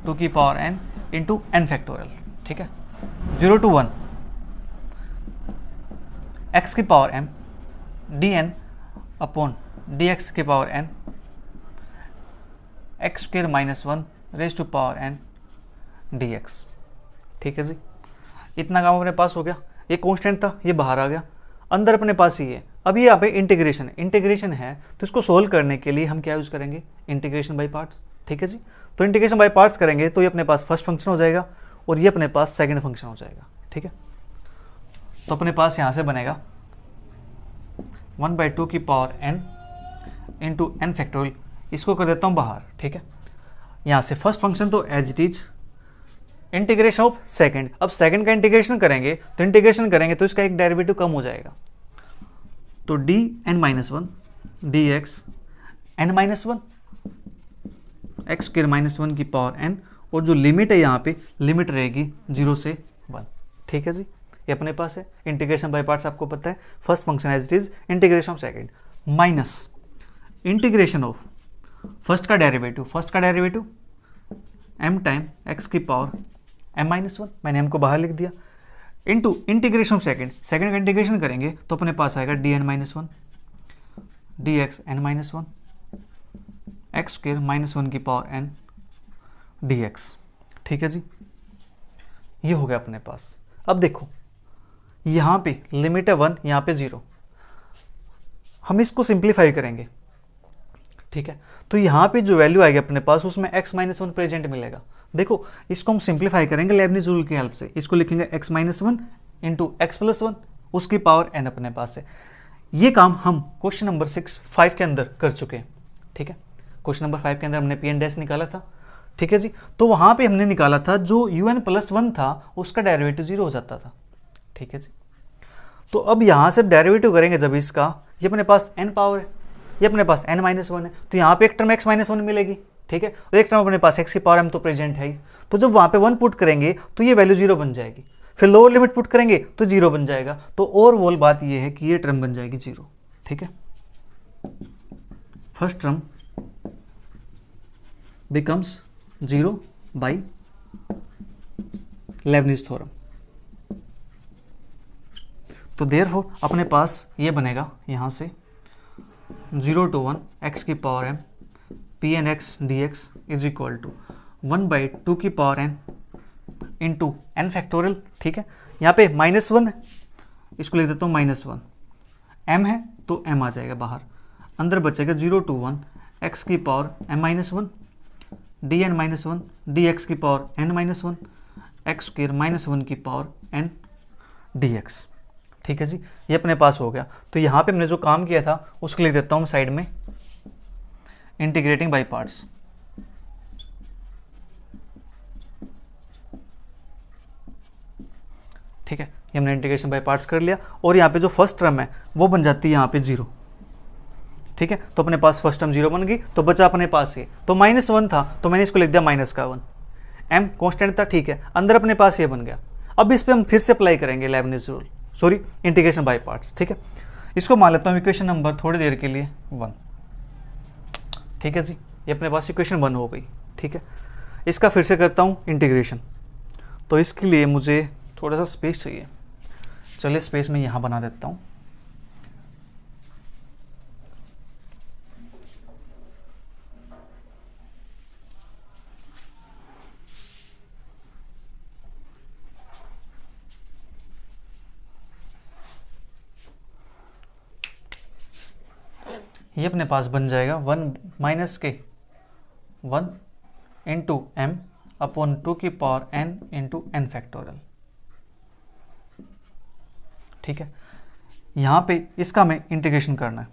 2 की power n into n factorial. ठीक है, 0 to 1 x की power m dn upon dx की power n x square minus 1 raise to power n dx। ठीक है जी, इतना काम अपने पास हो गया। ये कांस्टेंट था, ये बाहर आ गया, अंदर अपने पास ही है। अब ये यहाँ पे इंटीग्रेशन है तो इसको सोल्व करने के लिए हम क्या यूज़ करेंगे, इंटीग्रेशन बाय पार्ट्स। ठीक है जी, तो इंटीग्रेशन बाय पार्ट्स करेंगे तो ये अपने पास फर्स्ट फंक्शन हो जाएगा और ये अपने पास सेकंड फंक्शन हो जाएगा। ठीक है, तो अपने पास यहाँ से बनेगा 1/2 की power n into n factorial, इसको कर देता हूँ बाहर। ठीक है, यहाँ से फर्स्ट फंक्शन तो as it is integration of second. अब सेकंड का इंटीग्रेशन करेंगे तो इसका एक डेरिवेटिव कम हो जाएगा, तो dn-1 dx n-1 x square minus 1 की पावर n और जो लिमिट है यहाँ पे लिमिट रहेगी 0 से 1। ठीक है जी, ये अपने पास है। इंटीग्रेशन बाय पार्ट्स आपको पता है, first function as it is integration of second minus integration of first का डेरिवेटिव m टाइम x की पावर m-1, मैंने m को बाहर लिख दिया, इंटू इंटीग्रेशन ऑफ सेकंड का इंटीग्रेशन करेंगे तो अपने पास आएगा dn-1 dx n-1 x square minus 1 की पावर n dx। ठीक है जी, ये हो गया अपने पास। अब देखो यहाँ पे लिमिट है 1, यहाँ पे 0, हम इसको सिंप्लीफाई करेंगे। ठीक है, तो यहाँ पे जो वैल्यू आएगी अपने पास उसमें x-1 प्रेजेंट मिलेगा। देखो इसको हम सिंप्लीफाई करेंगे लेबनिज़ रूल की हेल्प से, इसको लिखेंगे x-1 इंटू x+1 उसकी पावर n अपने पास है। ये काम हम क्वेश्चन नंबर 5 के अंदर कर चुके हैं। ठीक है, क्वेश्चन नंबर 5 के अंदर हमने pn डैश निकाला था। ठीक है जी, तो वहाँ पे हमने निकाला था जो un+1 था उसका डेरिवेटिव 0 हो जाता था। ठीक है जी, तो अब यहाँ से डेरिवेटिव करेंगे जब इसका, ये अपने पास n पावर है, ये अपने पास n-1 है, तो यहाँ पे एक टर्म x-1 मिलेगी। ठीक है, तो एक टर्म अपने पास x की पावर m तो प्रेजेंट है ही, तो जब वहाँ पे 1 पुट करेंगे तो ये वैल्यू 0 बन जाएगी, फिर लोअर लिमिट पुट करेंगे तो 0 बन जाएगा। तो ओवरऑल बात ये है कि ये टर्म बन जाएगी 0। ठीक है, first term becomes 0 by Leibniz theorem. तो देयरफॉर अपने पास ये बनेगा यहाँ से 0 to 1 x की power m pnx dx is equal to 1/2 की power n into n factorial. ठीक है, यहाँ पे -1 है, इसको लिख देता हूँ -1, m है तो m आ जाएगा बाहर, अंदर बचेगा 0 to 1 x की पावर m-1 dn-1 dx की power n-1 x square minus 1 की पावर n dx। ठीक है जी, ये अपने पास हो गया। तो यहाँ पे हमने जो काम किया था उसको लिख देता हूँ साइड में, इंटीग्रेटिंग बाय पार्ट्स। ठीक है, ये हमने इंटीग्रेशन बाय पार्ट्स कर लिया और यहाँ पे जो फर्स्ट टर्म है वो बन जाती है यहाँ पे 0। ठीक है, तो अपने पास फर्स्ट टर्म 0 बन गई, तो बचा अपने पास ये, तो -1 था तो मैंने इसको लिख दिया -1। m कांस्टेंट था, ठीक है, अंदर अपने पास ये बन गया। अब इस पे हम फिर से अप्लाई करेंगे Leibniz rule, sorry integration by parts. ठीक है, इसको मान लेता हूँ इक्वेशन नंबर थोड़ी देर के लिए 1। ठीक है जी, ये अपने पास इक्वेशन 1 हो गई। ठीक है, इसका फिर से करता हूँ इंटीग्रेशन, तो इसके लिए मुझे थोड़ा सा स्पेस चाहिए। चलिए स्पेस में यहाँ बना देता हूँ। ये अपने पास बन जाएगा 1 इंटू m अपॉन 2 की power n into n factorial. ठीक है, यहाँ पे इसका हमें इंटीग्रेशन करना है,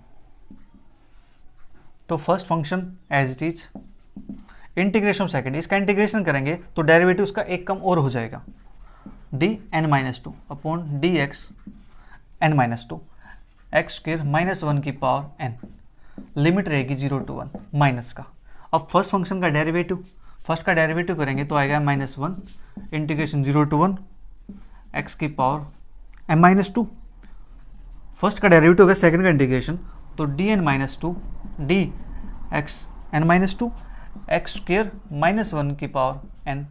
तो first function as it is, integration second, इसका इंटीग्रेशन करेंगे तो डेरिवेटिव उसका एक कम और हो जाएगा, dn-2 upon dx n-2 x square -1 की पावर n, लिमिट रहेगी 0 to 1 माइनस का। अब फर्स्ट फंक्शन का डेरिवेटिव, फर्स्ट का डेरिवेटिव करेंगे तो आएगा -1 इंटीग्रेशन 0 to 1 x की पावर m-2। फर्स्ट का डेरिवेटिव होगा सेकंड का इंटीग्रेशन, तो dn-2 dx n-2 x square -1 की पावर n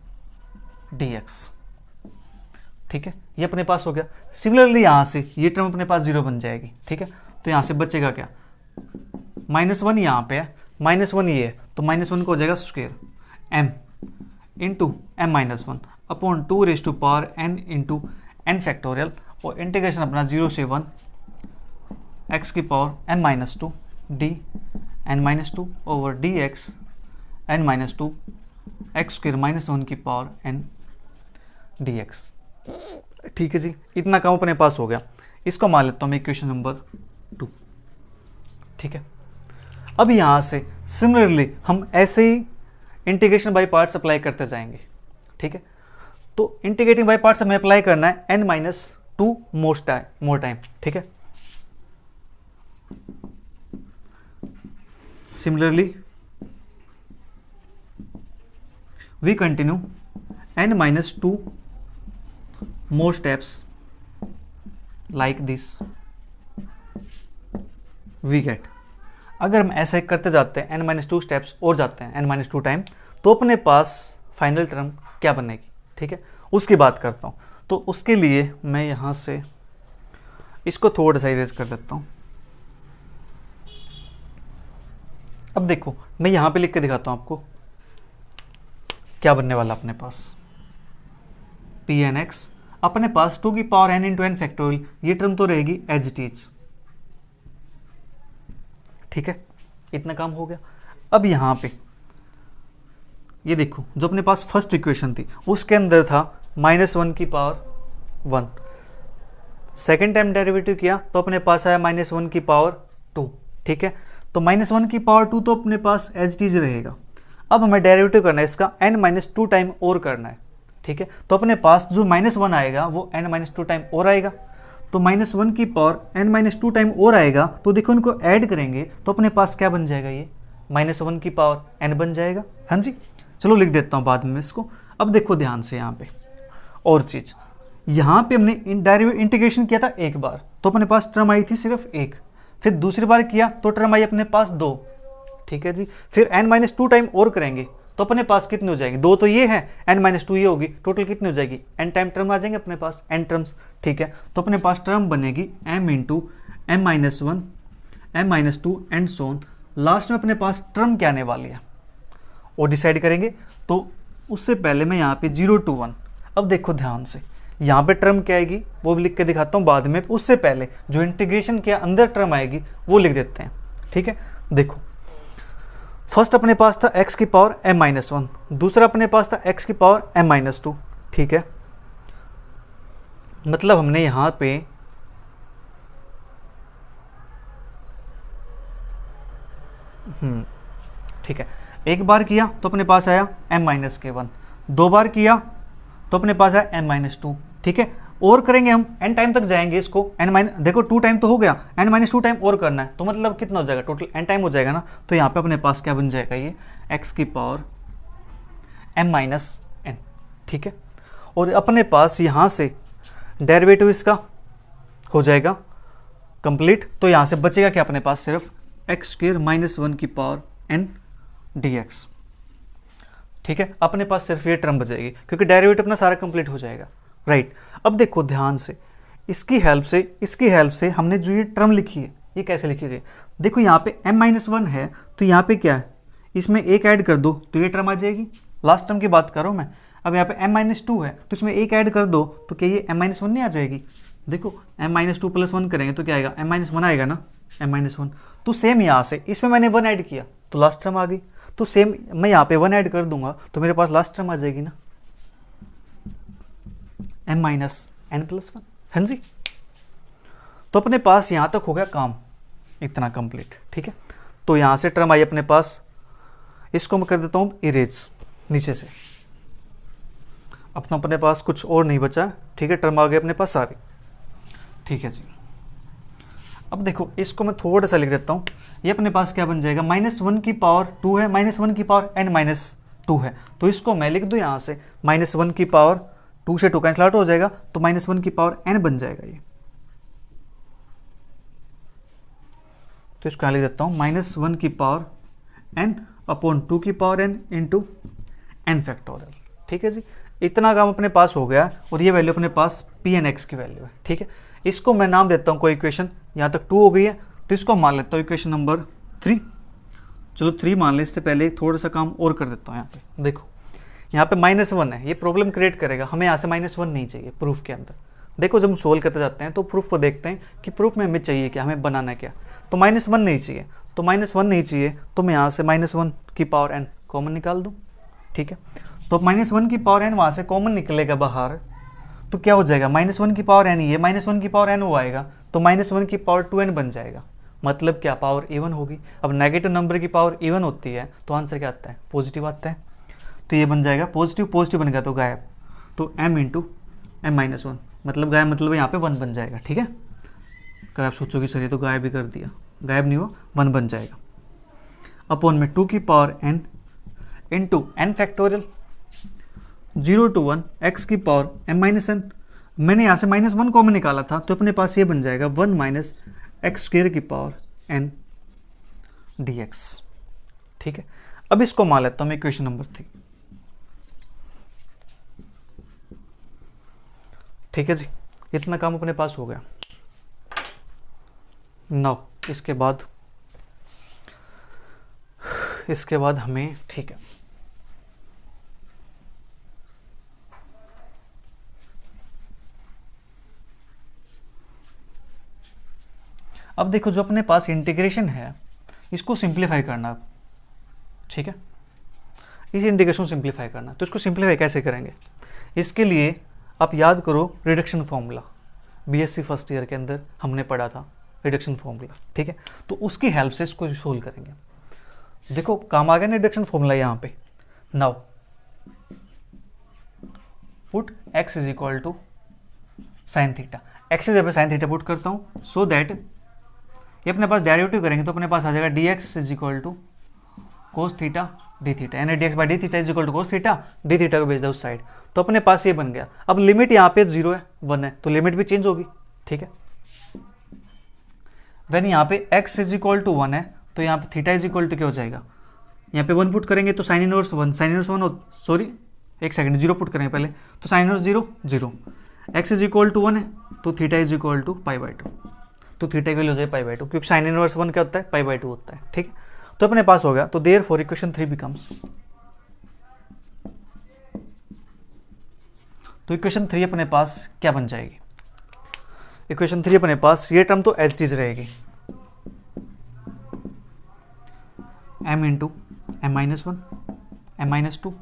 dx। ठीक है, ये अपने पास हो गया। सिमिलरली यहाँ से ये टर्म अपने पास 0 बन जाएगी। ठीक है, तो यहाँ से बचेगा क्या, -1 यहाँ पे है, -1 ये है, तो -1 को हो जाएगा square m into m-1 upon 2 raise to power n into n factorial, और इंटीग्रेशन अपना 0 से 1 x की power m-2 d n-2 over dx n-2 x square -1 की पावर n dx। ठीक है जी, इतना काम अपने पास हो गया। इसको मान लेता हूँ मैं इक्वेशन नंबर 2। ठीक है, अब यहाँ से सिमिलरली हम ऐसे ही इंटीग्रेशन बाय पार्ट्स अप्लाई करते जाएंगे। ठीक है, तो इंटीग्रेटिंग बाय पार्ट्स हमें अप्लाई करना है n-2 मोर टाइम। ठीक है, similarly we continue n-2 more steps like this we get। अगर हम ऐसे करते जाते हैं n-2 स्टेप्स और जाते हैं n-2 टाइम, तो अपने पास फाइनल टर्म क्या बनेगी। ठीक है, उसकी बात करता हूँ। तो उसके लिए मैं यहाँ से इसको थोड़ा सा इरेज कर देता हूँ। अब देखो मैं यहाँ पे लिख के दिखाता हूँ आपको क्या बनने वाला अपने पास, Pn(x) अपने पास 2 की power n into n factorial, ये टर्म तो रहेगी एज इट इज। ठीक है, इतना काम हो गया। अब यहाँ पे ये देखो, जो अपने पास फर्स्ट इक्वेशन थी उसके अंदर था -1 की पावर 1, सेकेंड टाइम डेरिवेटिव किया तो अपने पास आया -1 की पावर 2। ठीक है, तो -1 की पावर 2 तो अपने पास एज इट इज रहेगा। अब हमें डेरिवेटिव करना है इसका n-2 टाइम और करना है। ठीक है, तो अपने पास जो -1 आएगा वो n-2 टाइम और आएगा, तो -1 की पावर n-2 टाइम और आएगा, तो देखो उनको ऐड करेंगे तो अपने पास क्या बन जाएगा, ये -1 की पावर n बन जाएगा। हाँ जी, चलो लिख देता हूँ बाद में इसको। अब देखो ध्यान से यहाँ पे और चीज़, यहाँ पे हमने डायरेक्ट इंटीग्रेशन किया था एक बार, तो अपने पास टर्म आई थी सिर्फ एक, फिर दूसरी बार किया तो टर्म आई अपने पास 2। ठीक है जी, फिर n-2 टाइम और करेंगे तो अपने पास कितनी हो जाएगी, 2 तो ये है, n-2 ये होगी, टोटल कितनी हो जाएगी, n टाइम टर्म आ जाएंगे अपने पास, n टर्म्स। ठीक है, तो अपने पास टर्म बनेगी m into m-1 m-2 and so on. Last में अपने पास टर्म क्या आने वाली है और डिसाइड करेंगे। तो उससे पहले मैं यहाँ पे 0 to 1, अब देखो ध्यान से यहाँ पे टर्म क्या आएगी वो भी लिख के दिखाता हूँ बाद में। उससे पहले जो इंटीग्रेशन के अंदर टर्म आएगी वो लिख देते हैं। ठीक है, देखो फर्स्ट अपने पास था x की पावर m-1, दूसरा अपने पास था x की पावर m-2। ठीक है, मतलब हमने यहाँ पे ठीक है, एक बार किया तो अपने पास आया m-1, 2 बार किया तो अपने पास आया m-2। ठीक है, और करेंगे हम n टाइम तक जाएंगे इसको, देखो 2 टाइम तो हो गया, n-2 टाइम और करना है, तो मतलब कितना हो जाएगा, टोटल n टाइम हो जाएगा ना। तो यहाँ पे अपने पास क्या बन जाएगा, ये x की पावर m-n, ठीक है। और अपने पास यहाँ से डेरिवेटिव इसका हो जाएगा कंप्लीट, तो यहाँ से बचेगा क्या अपने पास, सिर्फ x² -1 की पावर n dx, ठीक है। अपने पास सिर्फ ये टर्म बचेगी क्योंकि डेरिवेटिव अपना सारा कंप्लीट हो जाएगा, राइट। अब देखो ध्यान से, इसकी हेल्प से हमने जो ये टर्म लिखी है, ये कैसे लिखी गई, देखो यहाँ पे m-1 है, तो यहाँ पे क्या है, इसमें एक ऐड कर दो तो ये टर्म आ जाएगी, लास्ट टर्म की बात कर रहा हूँ मैं। अब यहाँ पे m-2 है, तो इसमें एक ऐड कर दो तो क्या ये m-1 नहीं आ जाएगी, देखो m-2 + 1 करेंगे तो क्या आएगा, m-1 आएगा ना, m-1। तो सेम यहाँ से इसमें मैंने 1 ऐड किया तो लास्ट टर्म आ गई, तो सेम मैं यहाँ पे 1 ऐड कर दूंगा तो मेरे पास लास्ट टर्म आ जाएगी ना, m-n+1, हाँ जी। तो अपने पास यहाँ तक हो गया काम इतना कंप्लीट, ठीक है। तो यहाँ से टर्म आई अपने पास, इसको मैं कर देता हूँ इरेज नीचे से, अपना अपने पास कुछ और नहीं बचा, ठीक है। टर्म आ गए अपने पास सारी, ठीक है जी। अब देखो इसको मैं थोड़ा सा लिख देता हूँ, ये अपने पास क्या बन जाएगा, -1 की पावर 2 है, -1 की पावर n-2 है, तो इसको मैं लिख दूँ यहाँ से -1 की पावर 2 से 2 कैंसिल आउट हो जाएगा, तो -1 की पावर n बन जाएगा ये। तो इसको यहाँ लिख देता हूँ -1 की पावर n/2 की power n into n factorial, ठीक है जी। इतना काम अपने पास हो गया और ये वैल्यू अपने पास Pn(x) की वैल्यू है, ठीक है। इसको मैं नाम देता हूँ कोई इक्वेशन, यहाँ तक 2 हो गई है, तो इसको मान लेता हूँ इक्वेशन नंबर 3। चलो 3 मान ले, इससे पहले थोड़ा सा काम और कर देता हूँ। यहाँ पे देखो, यहाँ पे -1 है, ये प्रॉब्लम क्रिएट करेगा, हमें यहाँ से -1 नहीं चाहिए प्रूफ के अंदर। देखो जब हम सोल्व करते जाते हैं तो प्रूफ को देखते हैं कि प्रूफ में हमें चाहिए क्या, हमें बनाना क्या, तो -1 नहीं चाहिए, तो -1 नहीं चाहिए तो मैं यहाँ से -1 की पावर n कॉमन निकाल दूँ, ठीक है। तो -1 की पावर n वहाँ से कॉमन निकलेगा बाहर, तो क्या हो जाएगा, -1 की पावर n ही है, -1 की पावर n वो आएगा तो -1 की पावर 2n बन जाएगा, मतलब क्या, पावर इवन होगी। अब नेगेटिव नंबर की पावर इवन होती है तो आंसर क्या आता है, पॉजिटिव आता है, तो ये बन जाएगा पॉजिटिव, पॉजिटिव बन गया तो गायब, तो m इंटू m-1, मतलब गायब मतलब यहाँ पे 1 बन जाएगा, ठीक है। अगर आप सोचोगे सर ये तो गायब भी कर दिया, गायब नहीं हुआ, 1 बन जाएगा, अपॉन में 2 की power n into n factorial 0 to 1 x की पावर m-n, मैंने यहाँ से -1 कॉमन निकाला था तो अपने पास ये बन जाएगा 1 - x² की पावर n dx, ठीक है। अब इसको मान लेता हूँ मैं इक्वेशन नंबर 3, ठीक है जी। इतना काम अपने पास हो गया। नाउ इसके बाद हमें, ठीक है, अब देखो जो अपने पास इंटीग्रेशन है इसको सिंप्लीफाई करना, ठीक है। इस इंटीग्रेशन को सिंप्लीफाई करना, तो इसको सिंप्लीफाई कैसे करेंगे, इसके लिए आप याद करो reduction formula, BSc first year के अंदर हमने पढ़ा था रिडक्शन फॉर्मूला, ठीक है। तो उसकी हेल्प से इसको सोल्व करेंगे। देखो काम आ गया ना रिडक्शन फॉर्मूला यहाँ पे। Now put x is equal to sine theta, x की जगह पे साइन थीटा पुट करता हूँ, सो दैट ये अपने पास डेरिवेटिव करेंगे तो अपने पास आ जाएगा dx is equal to cos theta d theta, यानी dx by d theta is equal to cos theta, d theta को भेज दो उस साइड, तो अपने पास ये बन गया। अब लिमिट यहाँ पे 0 है 1 है तो लिमिट भी चेंज होगी, ठीक है। वैन यहाँ पे x इज इक्वल टू 1 है तो यहाँ पे थीटा इज इक्वल टू क्या हो जाएगा, यहाँ पे 1 पुट करेंगे तो sine inverse 1, sine inverse 1, sorry एक सेकंड, 0 पुट करेंगे पहले, तो sine inverse 0 0, x is equal to 1 है तो थीटा इज इक्वल टू π/2, तो थीटा की वैल्यू हो जाए π/2, क्योंकि साइन इनवर्स 1 क्या होता है, π/2 होता है, ठीक है। तो अपने पास हो गया, तो देयरफॉर इक्वेशन 3 बिकम्स, तो इक्वेशन 3 अपने पास क्या बन जाएगी, इक्वेशन 3 अपने पास ये टर्म तो एज टीज रहेगी, m into m-1 m-2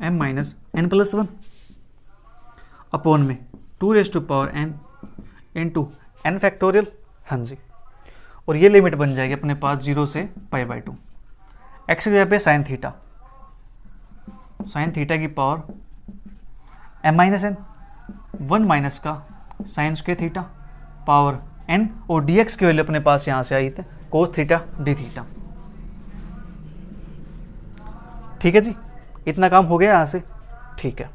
m-n+1 upon में 2n इंटू n फैक्टोरियल, हाँ जी। और ये लिमिट बन जाएगी अपने पास 0 से π/2, x की जगह पे साइन थीटा की पावर m-n 1 माइनस का sine square theta power n, और dx की वैल्यू अपने पास यहाँ से आई थी कोस थीटा डी थीटा। ठीक है जी, इतना काम हो गया यहाँ से। ठीक है,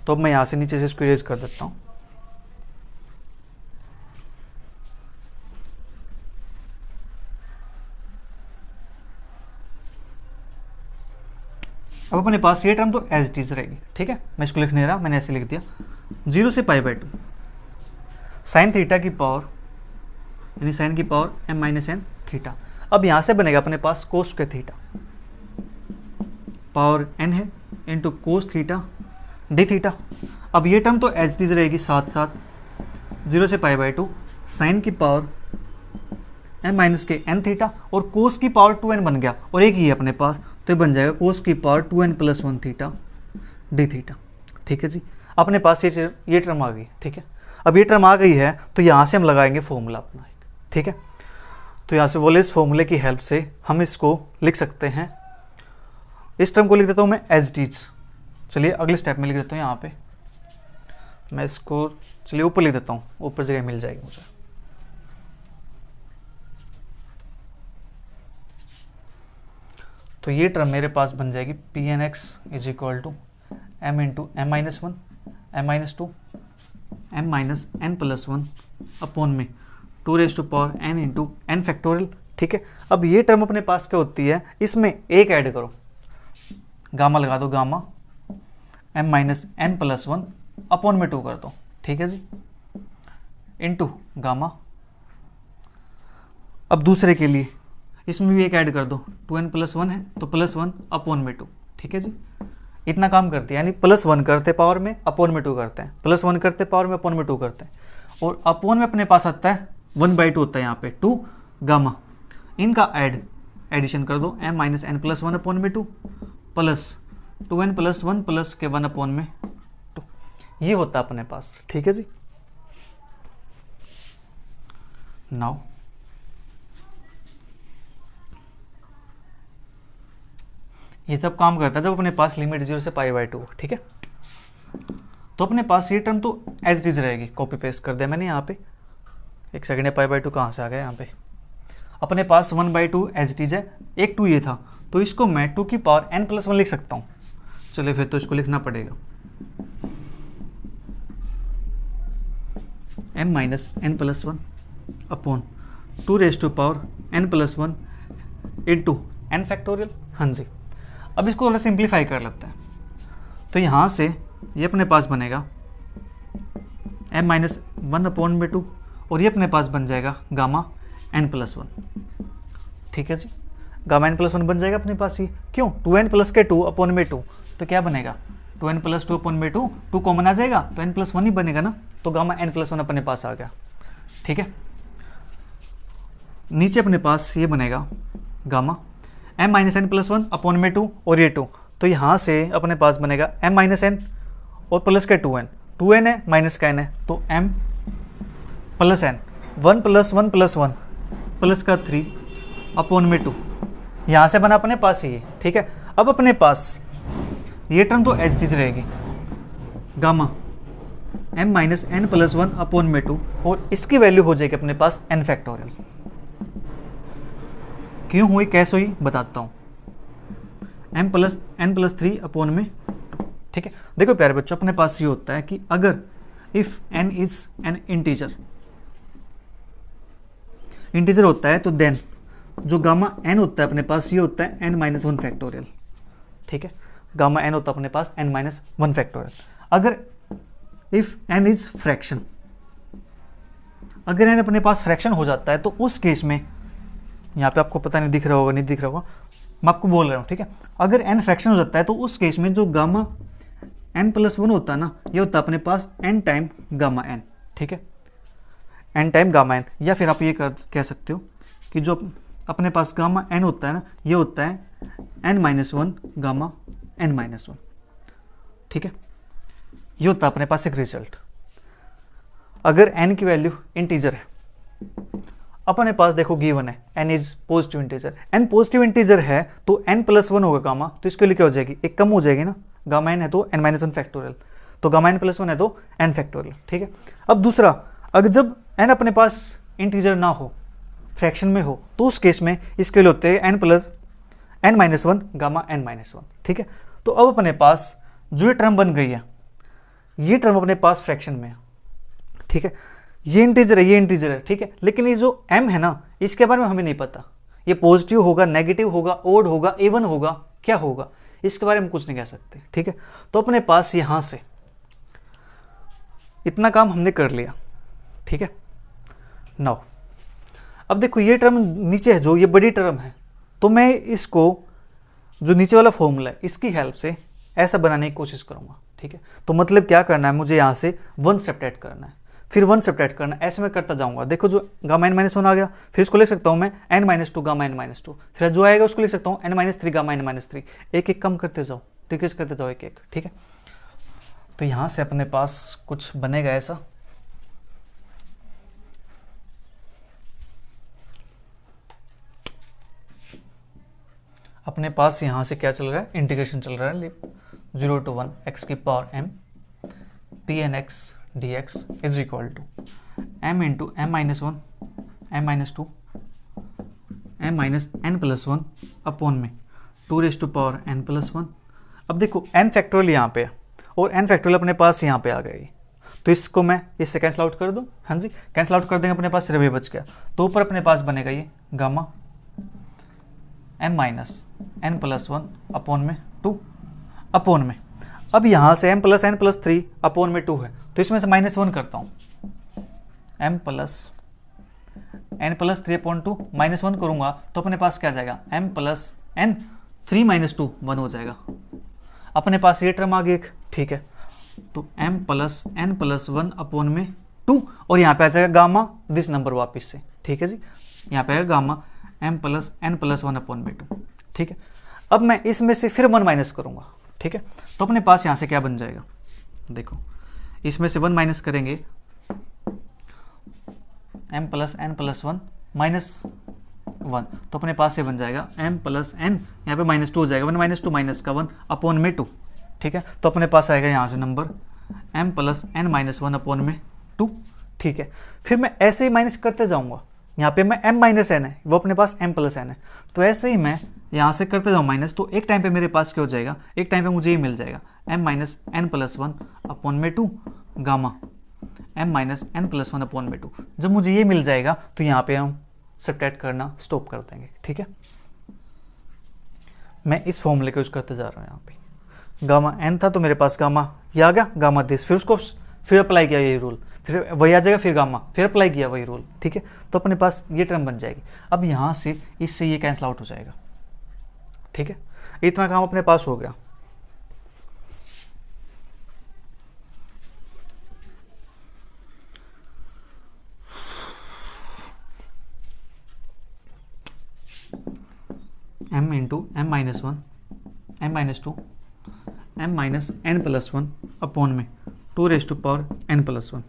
तो अब मैं यहाँ से नीचे से इसको इरेज कर देता हूँ। अब अपने पास ये टर्म तो एज इट इज रहेगी। ठीक है, मैं इसको लिख नहीं रहा, मैंने ऐसे लिख दिया 0 से π/2 साइन थीटा की पावर, यानी साइन की power m minus n theta. अब यहाँ से बनेगा अपने पास cos square theta power n है into cos theta d theta. अब ये टर्म तो एज इट इज रहेगी, साथ साथ 0 से π/2 साइन की पावर m माइनस के n थीटा, और कोस की पावर 2n बन गया, और एक ही है अपने पास, तो ये बन जाएगा कोस की power 2n + 1 theta d theta. ठीक है जी, अपने पास ये टर्म आ गई। ठीक है, अब ये टर्म आ गई है तो यहाँ से हम लगाएंगे फॉर्मूला अपना एक। ठीक है, तो यहाँ से वोल्स फॉर्मूले की हेल्प से हम इसको लिख सकते हैं। इस टर्म को लिख देता हूँ मैं एज इट इज। चलिए अगले स्टेप में लिख देता हूँ, यहाँ पे मैं इसको चलिए ऊपर लिख देता हूँ, ऊपर जगह मिल जाएगी मुझे। तो ये टर्म मेरे पास बन जाएगी Pnx is equal to m into m minus 1 m minus 2 m minus n plus 1 upon में 2 raise to power n into n factorial. ठीक है, अब ये टर्म अपने पास क्या होती है, इसमें एक ऐड करो, गामा लगा दो, gamma m minus n plus 1 upon में 2 कर दो। ठीक है जी, इंटू गामा। अब दूसरे के लिए इसमें भी एक ऐड कर दो, 2n + 1 है तो +1 अपॉन में 2। ठीक है जी, इतना काम करते हैं, यानी +1 करते पावर में अपॉन में 2 करते हैं, +1 करते पावर में अपॉन में 2 करते हैं, और अपॉन में अपने पास आता है 1/2 होता है यहाँ पे 2 गामा। इनका एडिशन कर दो, m माइनस n + 1 अपॉन में 2 प्लस 2n + 1 प्लस के 1 अपॉन में 2, ये होता है अपने पास। ठीक है जी, नाउ ये तब काम करता है जब अपने पास लिमिट 0 से π/2। ठीक है, तो अपने पास ये टर्म तो एज इट इज रहेगी, कॉपी पेस्ट कर दिया मैंने यहाँ पे। एक सेकंड, π/2 कहाँ से आ गया, यहाँ पे अपने पास 1/2 एज इट इज है, एक 2 ये था, तो इसको मैं 2 की पावर n + 1 लिख सकता हूँ। चलिए फिर तो इसको लिखना पड़ेगा, m minus n + 1 upon 2 raise to power n + 1 into n factorial. हाँ जी, अब इसको थोड़ा सिंप्लीफाई कर लेते हैं, तो यहाँ से ये अपने पास बनेगा m माइनस 1 अपॉन में 2, और ये अपने पास बन जाएगा गामा n + 1। ठीक है जी, गामा n + 1 बन जाएगा अपने पास ही, क्यों 2n + के 2 अपॉन में 2, तो क्या बनेगा 2n + 2 अपॉन में 2, 2 कॉमन आ जाएगा तो n + 1 ही बनेगा ना, तो गामा n + 1 अपने पास आ गया। ठीक है, नीचे अपने पास ये बनेगा gamma m minus n + 1 upon में 2, और ये 2, तो यहाँ से अपने पास बनेगा m माइनस n और प्लस का 2n है माइनस का n है, तो m प्लस n 1 + 1 + 1 प्लस का 3 अपॉन में 2, यहाँ से बना अपने पास ये। ठीक है, अब अपने पास ये टर्म तो एज इट इज रहेगी, gamma m minus n + 1 upon में 2, और इसकी वैल्यू हो जाएगी अपने पास n फैक्टोरियल। क्यों हुई, कैसे हुई बताता हूँ, m + n + 3 अपॉन में 2। ठीक है, देखो प्यारे बच्चों, अपने पास ये होता है कि अगर if n is an integer होता है, तो देन जो गामा n होता है अपने पास ये होता है n - 1 फैक्टोरियल। ठीक है, गामा n होता है अपने पास n - 1 फैक्टोरियल। अगर इफ n इज फ्रैक्शन, अगर n अपने पास फ्रैक्शन हो जाता है, तो उस केस में, यहाँ पे आपको पता नहीं दिख रहा होगा, नहीं दिख रहा होगा, मैं आपको बोल रहा हूँ। ठीक है, अगर n फ्रैक्शन हो जाता है, तो उस केस में जो गामा n + 1 होता है ना, ये होता है अपने पास n टाइम गामा n। ठीक है, n टाइम गामा n, या फिर आप ये कह सकते हो कि जो अपने पास गामा n होता है ना, ये होता है n - 1 गामा n - 1। ठीक है, ये होता है अपने पास एक रिजल्ट, अगर n की वैल्यू इंटीजर है। अपने पास देखो गिवन है n is positive integer, n positive integer है तो n + 1 होगा गामा, तो इसके लिए क्या हो जाएगी, एक कम हो जाएगी ना, गामा n है तो n - 1 फैक्टोरियल, तो तो गामा n प्लस 1 है तो n फैक्टोरियल, ठीक है। अब दूसरा, अगर जब n अपने पास इंटीजर ना हो, फ्रैक्शन में हो, तो उस केस में इसके लिए होते हैं n plus n minus 1 gamma n minus 1, ठीक है। तो अब अपने पास जो ये टर्म बन गई है, ये टर्म अपने पास फ्रैक्शन में है, ठीक है। ये इंटीजर है, ये इंटीजर है, ठीक है। लेकिन ये जो m है ना, इसके बारे में हमें नहीं पता, ये पॉजिटिव होगा, नेगेटिव होगा, ओड होगा, इवन होगा, क्या होगा, इसके बारे में कुछ नहीं कह सकते, ठीक है। तो अपने पास यहां से इतना काम हमने कर लिया, ठीक है। नाउ अब देखो ये टर्म नीचे है, जो ये बड़ी टर्म है, तो मैं इसको जो नीचे वाला फॉर्मूला है इसकी हेल्प से ऐसा बनाने की कोशिश करूंगा, ठीक है। तो मतलब क्या करना है, मुझे यहाँ से 1 सब्ट्रैक्ट करना है, फिर 1 सब्ट्रैक्ट करना है, ऐसे मैं करता जाऊंगा। देखो जो गामा n माइनस 1 आ गया, फिर इसको लिख सकता हूँ मैं n minus 2 gamma n minus 2, फिर जो आएगा उसको लिख सकता हूँ n minus 3 gamma n minus 3, एक एक कम करते जाओ, डिक्रीज करते जाओ एक एक, ठीक है। तो यहाँ से अपने पास कुछ बनेगा ऐसा, अपने पास यहाँ से क्या चल रहा है, इंटीग्रेशन चल रहा है 0 to 1 x की power m pn x dx is equal to m into m minus 1 m minus 2 m minus n plus 1 upon में 2 raise to power n plus 1। अब देखो n फैक्टोरियल यहाँ पे है और n फैक्टोरियल अपने पास यहाँ पे आ गई, तो इसको मैं इससे कैंसिल आउट कर दूँ, हाँ जी कैंसिल आउट कर देंगे, अपने पास सिर्फ ये बच गया। तो ऊपर अपने पास बनेगा ये gamma m minus n plus 1 upon में 2 अपॉन में, अब यहाँ से m plus n plus 3 upon में 2 है, तो इसमें से माइनस 1 करता हूँ, m plus n plus 3 upon 2 minus 1 करूँगा तो अपने पास क्या जाएगा, m प्लस n 3 माइनस 2 1 हो जाएगा। अपने पास ये टर्म आ गई एक, ठीक है। तो m plus n plus 1 upon में 2 और यहाँ पे आ जाएगा गामा दिस नंबर वापस से, ठीक है जी, यहाँ पे आएगा gamma m plus n plus 1 upon में 2, ठीक है। अब मैं इसमें से फिर 1 माइनस करूँगा, ठीक है। तो अपने पास यहाँ से क्या बन जाएगा, देखो इसमें से 1 माइनस करेंगे, m plus n plus 1 minus 1, तो अपने पास ये बन जाएगा m प्लस n, यहाँ पे माइनस 2 हो जाएगा, 1 माइनस 2 माइनस का 1 अपॉन में 2, ठीक है। तो अपने पास आएगा यहाँ से number m plus n minus 1 upon में 2, ठीक है। फिर मैं ऐसे ही माइनस करते जाऊँगा, यहाँ पे मैं m माइनस n है, वो अपने पास m प्लस n है, तो ऐसे ही मैं यहाँ से करते जाऊँ माइनस, तो एक टाइम पे मेरे पास क्या हो जाएगा, एक टाइम पे मुझे ये मिल जाएगा m minus n plus 1 upon में 2 gamma m minus n plus 1 upon में 2। जब मुझे ये मिल जाएगा तो यहाँ पे हम सब्ट्रैक्ट करना स्टॉप कर देंगे, ठीक है। मैं इस फॉर्मूले को यूज करते जा रहा हूँ, यहाँ पे गामा n था तो मेरे पास गामा ये आ गया, गामा दिस, फिर उसको फिर अप्लाई किया ये रूल, फिर वही आ जाएगा, फिर गामा, फिर अप्लाई किया वही रूल, ठीक है। तो अपने पास ये टर्म बन जाएगी। अब यहाँ से इससे ये कैंसिल आउट हो जाएगा, ठीक है। इतना काम अपने पास हो गया। m into m minus 1 m minus 2 m minus n plus 1 upon में 2 raise to power n plus 1,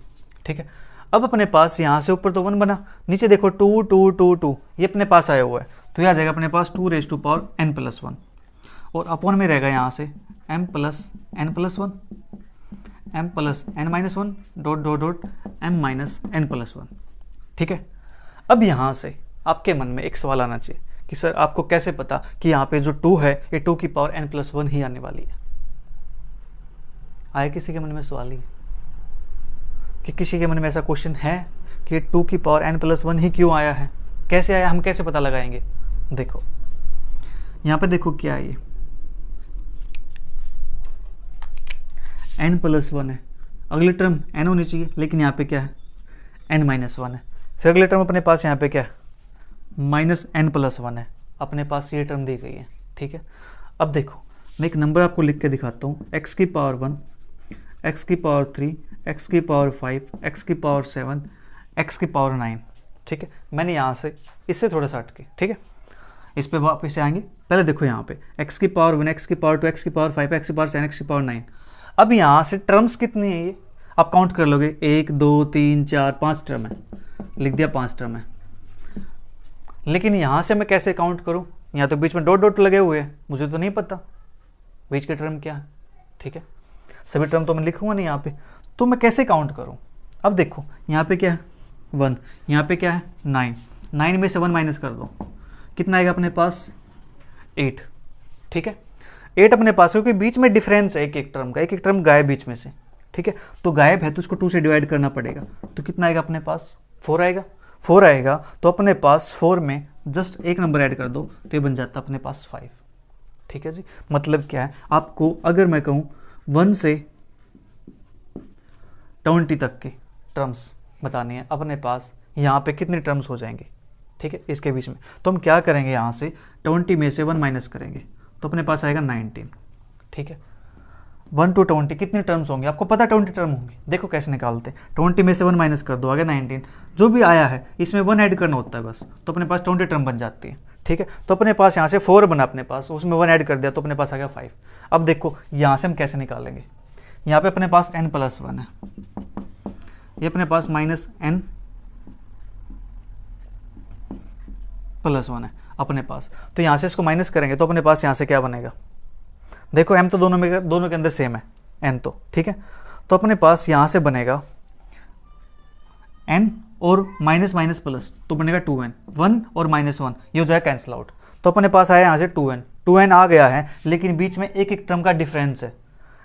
ठीक है। अब अपने पास यहाँ से ऊपर तो 1 बना, नीचे देखो 2 2 2 2 ये अपने पास आया हुआ है, तो यह आ जाएगा अपने पास 2 raise to power n plus 1 और अपॉन में रहेगा यहाँ से m plus n plus 1 m plus n minus 1 dot dot dot m minus n plus 1, ठीक है। अब यहाँ से आपके मन में एक सवाल आना चाहिए कि सर आपको कैसे पता कि यहाँ पे जो 2 है ये 2 की पावर n प्लस 1 ही आने वाली है। आया किसी के मन में सवाल ही कि किसी के मन में ऐसा क्वेश्चन है कि 2 की पावर n प्लस 1 ही क्यों आया है, कैसे आया, हम कैसे पता लगाएंगे। देखो यहाँ पे देखो क्या है, ये n प्लस 1 है, अगली टर्म n होनी चाहिए, लेकिन यहाँ पे क्या है n माइनस 1 है, फिर अगले टर्म अपने पास यहाँ पे क्या है माइनस n प्लस 1 है, अपने पास ये टर्म दी गई है, ठीक है। अब देखो मैं एक नंबर आपको लिख के दिखाता हूँ, x की पावर 1, x की पावर 3, x की पावर 5, x की पावर 7, x की पावर 9, ठीक है। मैंने यहाँ से इससे थोड़ा सा हटके, ठीक है, इस पे वापस से आएंगे। पहले देखो यहाँ पे x की पावर 1, x की पावर 2, x की पावर 5, x की पावर 7, x की पावर 9। अब यहाँ से टर्म्स कितनी है ये आप काउंट कर लोगे, 1 2 3 4 5 टर्म है, लिख दिया 5 टर्म है। लेकिन यहाँ से मैं कैसे काउंट करूँ, यहाँ तो बीच में डॉट डॉट लगे हुए हैं, मुझे तो नहीं पता बीच के टर्म क्या है, ठीक है। सभी टर्म तो मैं लिखूंगा नहीं यहाँ पे, तो मैं कैसे काउंट करूँ? अब देखो यहाँ पे क्या है 1, यहाँ पे क्या है 9, 9 में से 1 माइनस कर दो, कितना आएगा अपने पास 8। ठीक है, 8 अपने पास, क्योंकि बीच में डिफरेंस है एक एक टर्म का, एक एक टर्म गायब बीच में से। ठीक है, तो गायब है तो उसको 2 से डिवाइड करना पड़ेगा, तो कितना आएगा अपने पास 4 आएगा। 4 आएगा तो अपने पास 4 में जस्ट एक नंबर ऐड कर दो तो ये बन जाता है अपने पास 5। ठीक है जी, मतलब क्या है, आपको अगर मैं कहूँ 1 से 20 तक के टर्म्स बताने हैं अपने पास, यहाँ पे कितने टर्म्स हो जाएंगे? ठीक है, इसके बीच में तो हम क्या करेंगे, यहाँ से 20 में से 1 माइनस करेंगे तो अपने पास आएगा 19। ठीक है, 1 to 20 कितने टर्म्स होंगे? आपको पता 20 टर्म होंगे, देखो कैसे निकालते हैं। 20 में से 1 माइनस कर दो, आगे 19, जो भी आया है इसमें 1 ऐड करना होता है बस, तो अपने पास 20 टर्म बन जाती है। ठीक है, तो अपने पास यहाँ से 4 बना अपने पास, उसमें 1 ऐड कर दिया तो अपने पास आ गया 5। अब देखो यहाँ से हम कैसे निकालेंगे, यहाँ पे अपने पास n+1 है, ये अपने पास -n+1 है अपने पास, तो यहाँ से इसको माइनस करेंगे तो अपने पास यहाँ से क्या बनेगा? देखो m तो दोनों के अंदर सेम है, n तो ठीक है, तो अपने पास यहाँ से बनेगा n और माइनस माइनस प्लस तो बनेगा 2n, 1 और -1 ये हो जाएगा कैंसिल आउट, तो अपने पास आया यहाँ से 2n आ गया है, लेकिन बीच में एक एक टर्म का डिफरेंस है,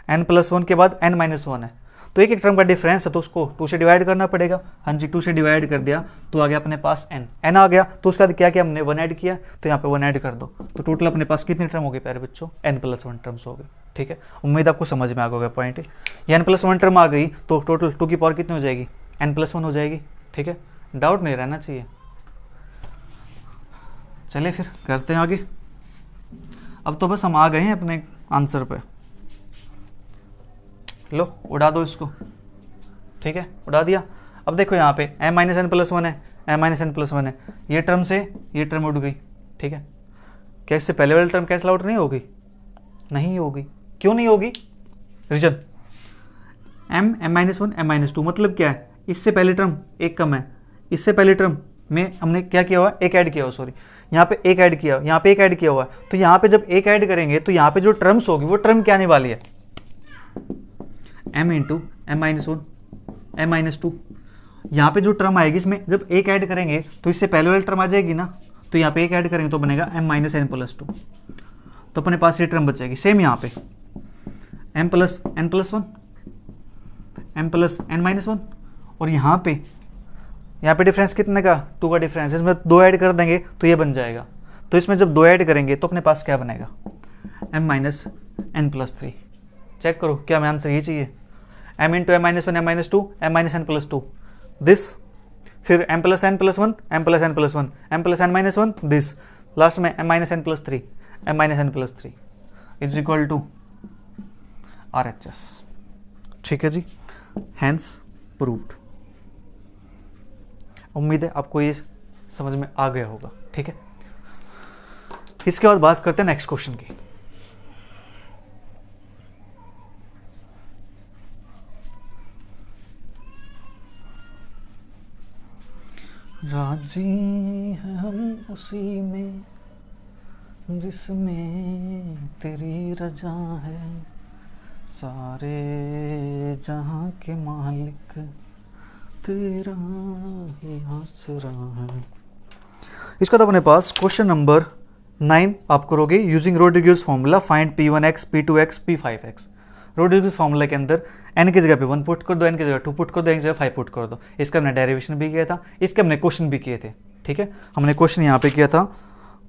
n+1 के बाद n-1 है, तो एक एक टर्म का डिफरेंस है तो उसको 2 से डिवाइड करना पड़ेगा। हाँ जी, 2 से डिवाइड कर दिया तो आ गया अपने पास n आ गया, तो उसका क्या किया हमने 1 ऐड किया, तो यहाँ पे 1 ऐड कर दो, तो टोटल अपने पास कितने टर्म हो गए प्यारे बच्चों? n+1 टर्म्स हो गए। ठीक है, उम्मीद आपको समझ में आ गया पॉइंट। ये n+1 टर्म आ गई तो टोटल 2 की पावर कितनी हो जाएगी? n+1 हो जाएगी। ठीक है, डाउट नहीं रहना चाहिए। चलिए फिर करते हैं आगे। अब तो बस हम आ गए हैं अपने आंसर पे, लो उड़ा दो इसको। ठीक है, उड़ा दिया। अब देखो यहाँ पे m-n+1 है, m-n+1 है, ये टर्म से ये टर्म उड़ गई। ठीक है, क्या इससे पहले वाली टर्म कैंसिल आउट नहीं होगी? नहीं होगी। क्यों नहीं होगी? रीजन m-1 m-2 मतलब क्या है, इससे पहले टर्म एक कम है, इससे पहले टर्म में हमने क्या किया हुआ? एक ऐड किया हुआ, सॉरी यहाँ पे एक ऐड किया, यहाँ पे एक ऐड किया हुआ है, तो यहाँ पे जब एक ऐड करेंगे तो यहाँ पे जो टर्म्स होगी वो टर्म क्या आने वाली है? m into m-1 m-2। यहाँ पे जो टर्म आएगी इसमें जब एक ऐड करेंगे तो इससे पहले वाली टर्म आ जाएगी ना, तो यहाँ पे एक ऐड करेंगे तो बनेगा m-n+2, तो अपने पास ये टर्म बचेगी। सेम यहाँ पे m+n+1 m+n-1, और यहाँ पे डिफरेंस कितने का? 2 का डिफरेंस, इसमें 2 ऐड कर देंगे तो ये बन जाएगा, तो इसमें जब 2 ऐड करेंगे तो अपने पास क्या बनेगा? m-n+3। चेक करो क्या हमें आंसर यही चाहिए? m into m-1 m-2 m-n+2 this, फिर m+n+1 m+n+1 m+n-1 this, last में m-n+3 m-n+3 is equal to RHS। ठीक है जी, हैंस प्रूव्ड। उम्मीद है आपको ये समझ में आ गया होगा। ठीक है, इसके बाद बात करते हैं नेक्स्ट क्वेश्चन की। राजी हैं हम उसी में जिसमें तेरी रजा है, सारे जहां के मालिक तेरा ही आसरा है। इसका तो अपने पास क्वेश्चन नंबर 9 आप करोगे using Rodriguez formula, find P1x P2x P5x। Rodriguez formula के अंदर n की जगह पे 1 पुट कर दो, n की जगह 2 पुट कर दो, n की जगह 5 पुट कर दो। इसका हमने डेरिवेशन भी किया था, इसके हमने क्वेश्चन भी किए थे। ठीक है, हमने क्वेश्चन यहाँ पे किया था,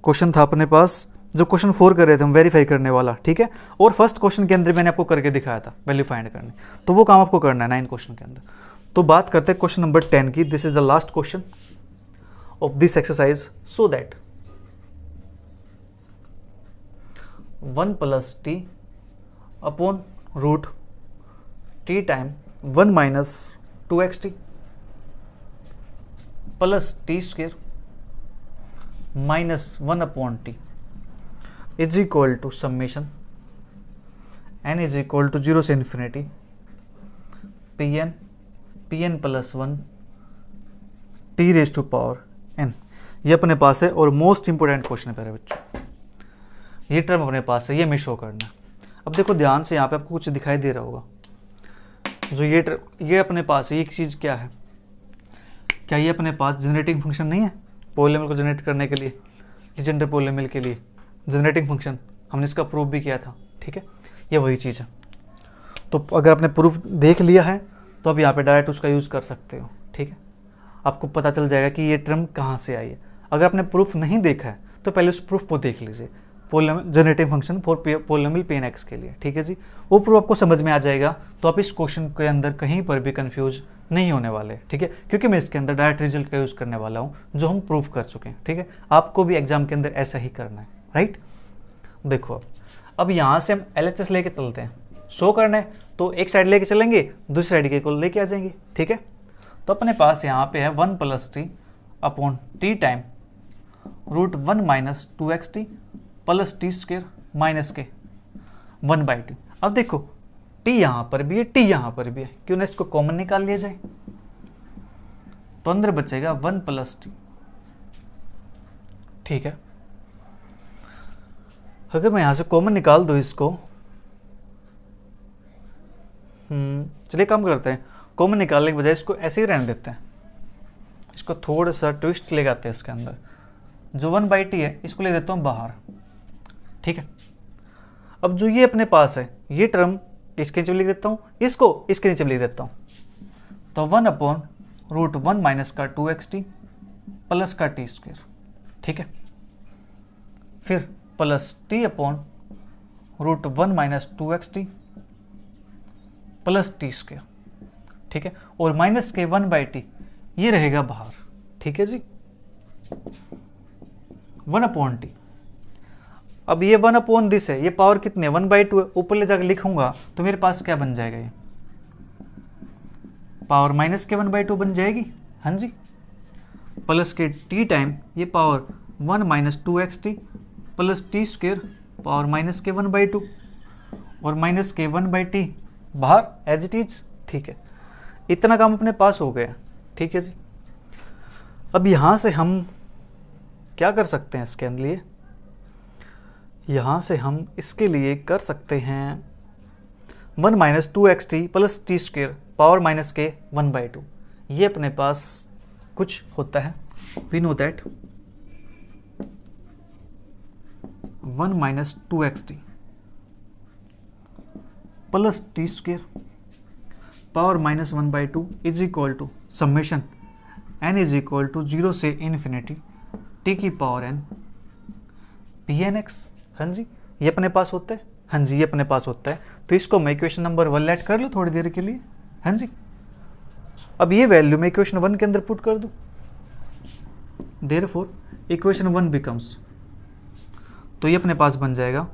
क्वेश्चन था अपने पास जो क्वेश्चन 4 कर रहे थे हम वेरीफाई करने वाला। ठीक है, और फर्स्ट क्वेश्चन के अंदर मैंने आपको करके दिखाया था वैल्यू फाइंड करने, तो वो काम आपको करना है 9 क्वेश्चन के अंदर। तो बात करते हैं क्वेश्चन नंबर 10 की। This is the last question of this exercise, so that 1 + t upon root t time 1 - 2xt plus t² -1/t is equal to summation n is equal to 0 से इन्फिनिटी pn + 1 t⁻n। ये अपने पास है और most important question है प्यारे बच्चों, ये टर्म अपने पास है, ये हमें शो करना है। अब देखो ध्यान से, यहाँ पे आपको कुछ दिखाई दे रहा होगा, जो ये अपने पास है, ये चीज़ क्या है, क्या ये अपने पास जनरेटिंग फंक्शन नहीं है पॉलीनोमियल को जनरेट करने के लिए, लीजेंडर पॉलीनोमियल के लिए जनरेटिंग फंक्शन, हमने इसका प्रूफ भी किया था, ठीक है, ये वही चीज़ है। तो अगर आपने प्रूफ देख लिया है तो अब यहाँ पे डायरेक्ट उसका यूज़ कर सकते हो, ठीक है, आपको पता चल जाएगा कि ये टर्म कहाँ से आई है। अगर आपने प्रूफ नहीं देखा है तो पहले उस प्रूफ को देख लीजिए, generating function for polynomial Pn x के लिए, ठीक है जी, वो प्रूफ आपको समझ में आ जाएगा, तो आप इस क्वेश्चन के अंदर कहीं पर भी कंफ्यूज नहीं होने वाले, ठीक है, क्योंकि मैं इसके अंदर डायरेक्ट रिजल्ट का यूज़ करने वाला हूँ जो हम प्रूफ कर चुके हैं, ठीक है। आपको भी एग्जाम के अंदर ऐसा ही करना है, राइट। देखो अब यहाँ से हम LHS लेके चलते हैं, शो करना है तो एक साइड लेके चलेंगे, दूसरी साइड के इक्वल लेके आ जाएंगे, ठीक है। तो अपने पास यहाँ पे है 1 + t upon t time √1 - 2xt plus t² minus के 1/2। अब देखो t यहाँ पर भी है, t यहाँ पर भी है, क्यों ना इसको कॉमन निकाल लिया जाए, तो अंदर बचेगा 1 + t, ठीक है। अगर मैं यहाँ से कॉमन निकाल दूँ इसको, चलिए काम करते हैं, कॉमन निकालने के बजाय इसको ऐसे ही रहने देते हैं, इसको थोड़ा सा ट्विस्ट ले जाते हैं इसके अंदर, जो 1/t है इसको ले देता हूँ बाहर, ठीक है। अब जो ये अपने पास है, ये टर्म इसके नीचे लिख देता हूँ, इसको इसके नीचे लिख देता हूँ, तो 1/√1 - का 2xt प्लस का t², ठीक है, फिर plus t/√1 - 2xt plus t², ठीक है, और माइनस के 1/t ये रहेगा बाहर, ठीक है जी, 1/t। अब ये 1 दिस है, ये पावर कितने 1/2 है, ऊपर ले जाकर लिखूंगा तो मेरे पास क्या बन जाएगा, ये पावर माइनस के 1/2 बन जाएगी, हाँ जी, प्लस के t टाइम ये power 1 - 2xt plus t² power minus के 1/2 और माइनस के 1/t बाहर एज इट इज, ठीक है। इतना काम अपने पास हो गया, ठीक है जी। अब यहाँ से हम क्या कर सकते हैं इसके लिए, यहाँ से हम इसके लिए कर सकते हैं 1 - 2xt plus t² power minus के 1/2, ये अपने पास कुछ होता है, we know that 1 - 2xt plus t² power minus 1/2 is equal to summation n is equal to 0 से इन्फिनिटी t की पावर n Pn x, हाँ जी, ये अपने पास होता है, हाँ जी, ये अपने पास होता है। तो इसको मैं इक्वेशन नंबर 1 लेट कर लूँ थोड़ी देर के लिए, हाँ जी। अब ये वैल्यू मैं इक्वेशन 1 के अंदर पुट कर दूँ, देयरफॉर इक्वेशन 1 बिकम्स, तो ये अपने पास बन जाएगा,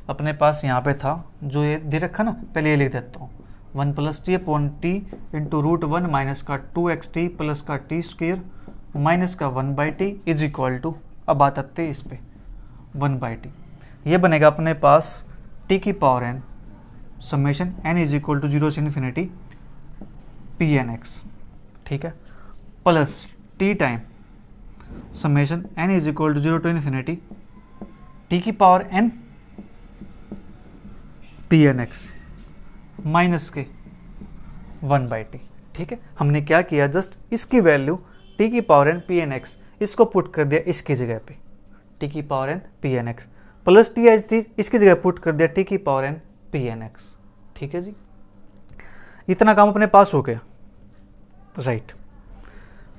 अपने पास यहाँ पे था जो ये दे रखा ना, पहले ये लिख देता हूँ 1 + t/t इंटू √1 - का 2xt प्लस का t² माइनस का 1/t इज इक्वल टू, अब बात आते हैं इस पे 1/t, ये बनेगा अपने पास t की power n summation n is equal to 0 से इन्फिनिटी Pn x, ठीक है, plus t time summation n is equal to 0 to infinity t की power n Pn x minus के 1/t, ठीक है। हमने क्या किया, जस्ट इसकी वैल्यू t की पावर n Pn x इसको पुट कर दिया इसकी जगह पे, t की power n Pn x plus t इसकी जगह पुट कर दिया t की पावर n Pn x, ठीक है जी। इतना काम अपने पास हो गया, राइट।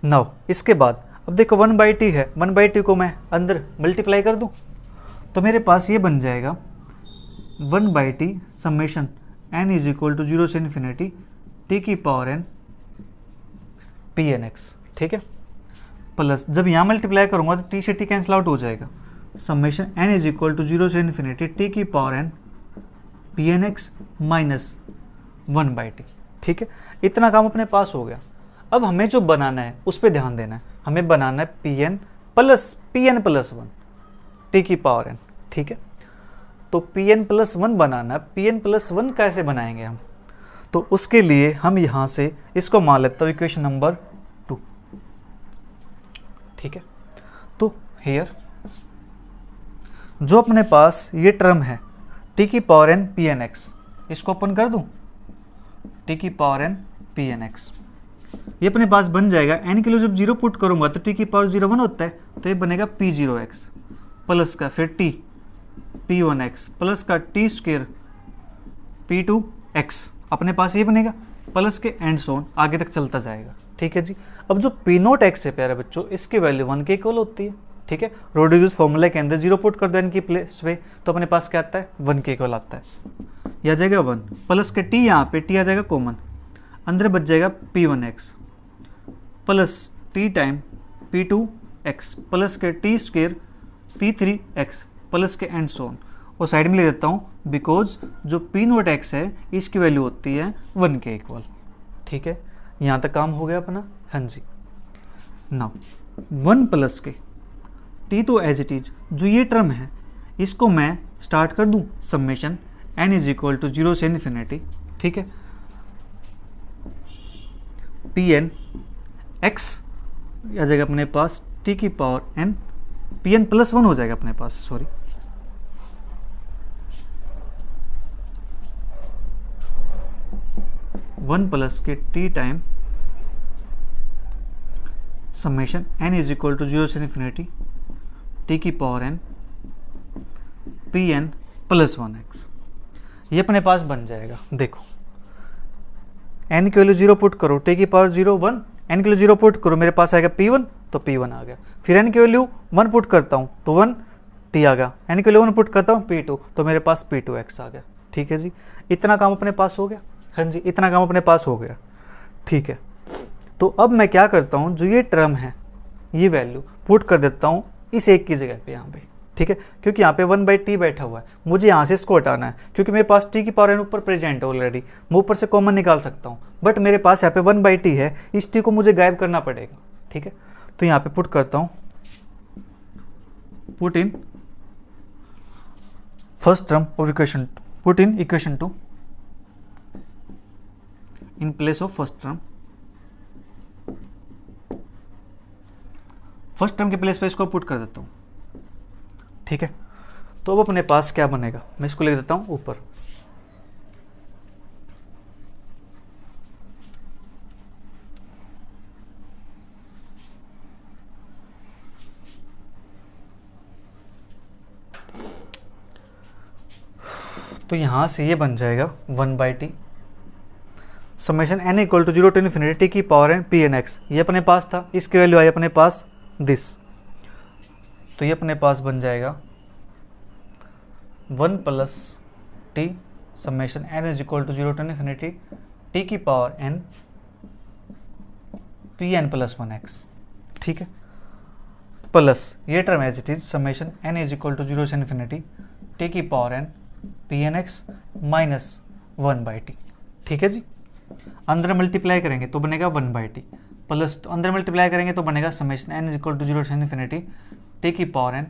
नाउ इसके बाद अब देखो 1/t है, 1/t को मैं अंदर मल्टीप्लाई कर दूं तो मेरे पास ये बन जाएगा 1/t summation n is equal to 0 से इन्फिनिटी t की पावर n Pn x, ठीक है, प्लस जब यहाँ मल्टीप्लाई करूँगा तो t से t कैंसिल आउट हो जाएगा, summation n is equal to 0 से इन्फिनिटी t की power n Pn x minus 1/t, ठीक है। इतना काम अपने पास हो गया। अब हमें जो बनाना है उस पर ध्यान देना है, हमें बनाना है Pn + 1 t की पावर n, ठीक है। तो Pn + 1 बनाना, Pn + 1 कैसे बनाएंगे हम, तो उसके लिए हम यहाँ से इसको मान लेते हैं इक्वेशन नंबर 2, ठीक है। तो हियर जो अपने पास ये टर्म है टी की power n p N x, इसको ओपन कर दूं, टी की power n p N x, ये अपने पास बन जाएगा। एन के लिए जब जीरो पुट करूंगा तो टी की पावर 0 1 होता है, तो ये बनेगा पी जीरो एक्स प्लस का फिर t p one x plus का t square p two x, अपने पास ये बनेगा प्लस के एंड सोन आगे तक चलता जाएगा। ठीक है जी। अब जो पी नोट एक्स है प्यारे बच्चों, इसकी वैल्यू 1 के इक्वल होती है। ठीक है, रोड्रिग्यूज फॉर्मूला के अंदर 0 पुट कर दो एन की प्लेस पे, तो अपने पास क्या आता है 1 के इक्वल आता है, यह आ जाएगा 1 प्लस के टी, यहाँ पे टी आ जाएगा कॉमन, अंदर बच जाएगा p one x plus t time p two x plus के t square p three x plus के एंड सोन, और साइड में ले देता हूँ बिकॉज जो पी नोट एक्स है इसकी वैल्यू होती है 1 के इक्वल। ठीक है, यहाँ तक काम हो गया अपना। हाँ जी, नाउ 1 प्लस के टी तो एज इट इज, जो ये टर्म है इसको मैं स्टार्ट कर दूँ summation n is equal to 0 से इन्फिनिटी। ठीक है, पी एन एक्स आ जाएगा अपने पास टी की power n, p n plus 1 हो जाएगा अपने पास, सॉरी, वन प्लस के t time summation n is equal to 0 से इन्फिनिटी टी की power n p n plus 1 x, ये अपने पास बन जाएगा। देखो एन की वैल्यू 0 पुट करो, टी की पावर 0 1, एन की वैल्यू 0 पुट करो, मेरे पास आएगा P1 तो P1 आ गया, फिर एन की वैल्यू 1 पुट करता हूँ तो 1 टी आ गया, एन की वैल्यू 1 पुट करता हूँ P2 तो मेरे पास P2x आ गया। ठीक है जी, इतना काम अपने पास हो गया। हाँ जी, इतना काम अपने पास हो गया। ठीक है, तो अब मैं क्या करता हूँ, जो ये टर्म है ये वैल्यू पुट कर देता हूँ इस एक की जगह पे यहाँ पे। ठीक है, क्योंकि यहाँ पे 1/t बैठा हुआ है, मुझे यहाँ से इसको हटाना है, क्योंकि मेरे पास t की पावर n ऊपर प्रेजेंट है ऑलरेडी, मैं ऊपर से कॉमन निकाल सकता हूँ, बट मेरे पास यहाँ पे 1/t है, इस t को मुझे गायब करना पड़ेगा। ठीक है, तो यहाँ पे पुट करता हूँ, put in first term of equation, put in equation 2 in place of first term, first term के प्लेस पे इसको पुट कर देता हूँ। ठीक है, तो अब अपने पास क्या बनेगा, मैं इसको लिख देता हूं ऊपर, तो यहां से ये बन जाएगा 1/t summation n equal to 0 to infinity की power n p N x, ये अपने पास था, इसकी वैल्यू आई अपने पास दिस, तो ये अपने पास बन जाएगा 1 plus t summation n is equal to 0 to infinity t की power n p n plus 1 x. ठीक है, प्लस ये term as it is summation n is equal to 0 से इन्फिनिटी टी की power n p N x minus 1/t। ठीक है जी, अंदर multiply करेंगे तो बनेगा 1/t प्लस, तो अंदर मल्टीप्लाई करेंगे तो बनेगा summation n is equal to 0 से इन्फिनिटी टी की power n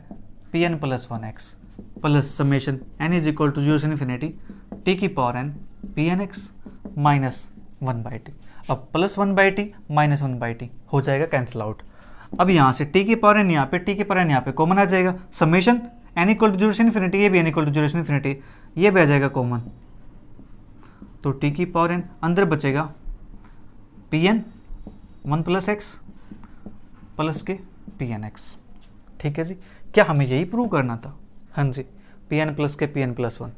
p n plus 1 x plus summation n is equal to 0 से इन्फिनिटी टी की power n p N x minus 1/t। अब प्लस 1/t माइनस 1/t हो जाएगा cancel out. अब यहाँ से टी की पावर एन यहाँ पे, टी की पावर एन यहाँ पे कॉमन आ जाएगा, समेशन एन इक्वल टू 0 से इन्फिनिटी, ये भी एन इक्वल टू 0 से इन्फिनिटी, ये भी आ जाएगा कॉमन, तो टी की पावर एन अंदर बचेगा p n 1 plus x plus के पी एन एक्स। ठीक है जी, क्या हमें यही प्रूव करना था? हाँ जी, पी एन प्लस के पी एन प्लस 1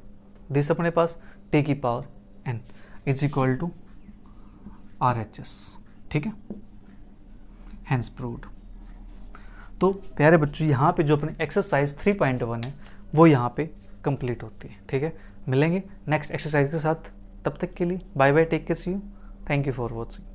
दिस अपने पास टी की power n is equal to R H S. ठीक है, हैंस प्रूव्ड। तो प्यारे बच्चों, यहाँ पे जो अपने एक्सरसाइज 3.1 है वो यहाँ पे कंप्लीट होती है। ठीक है, मिलेंगे नेक्स्ट एक्सरसाइज के साथ, तब तक के लिए bye bye, take care, see you, thank you for watching.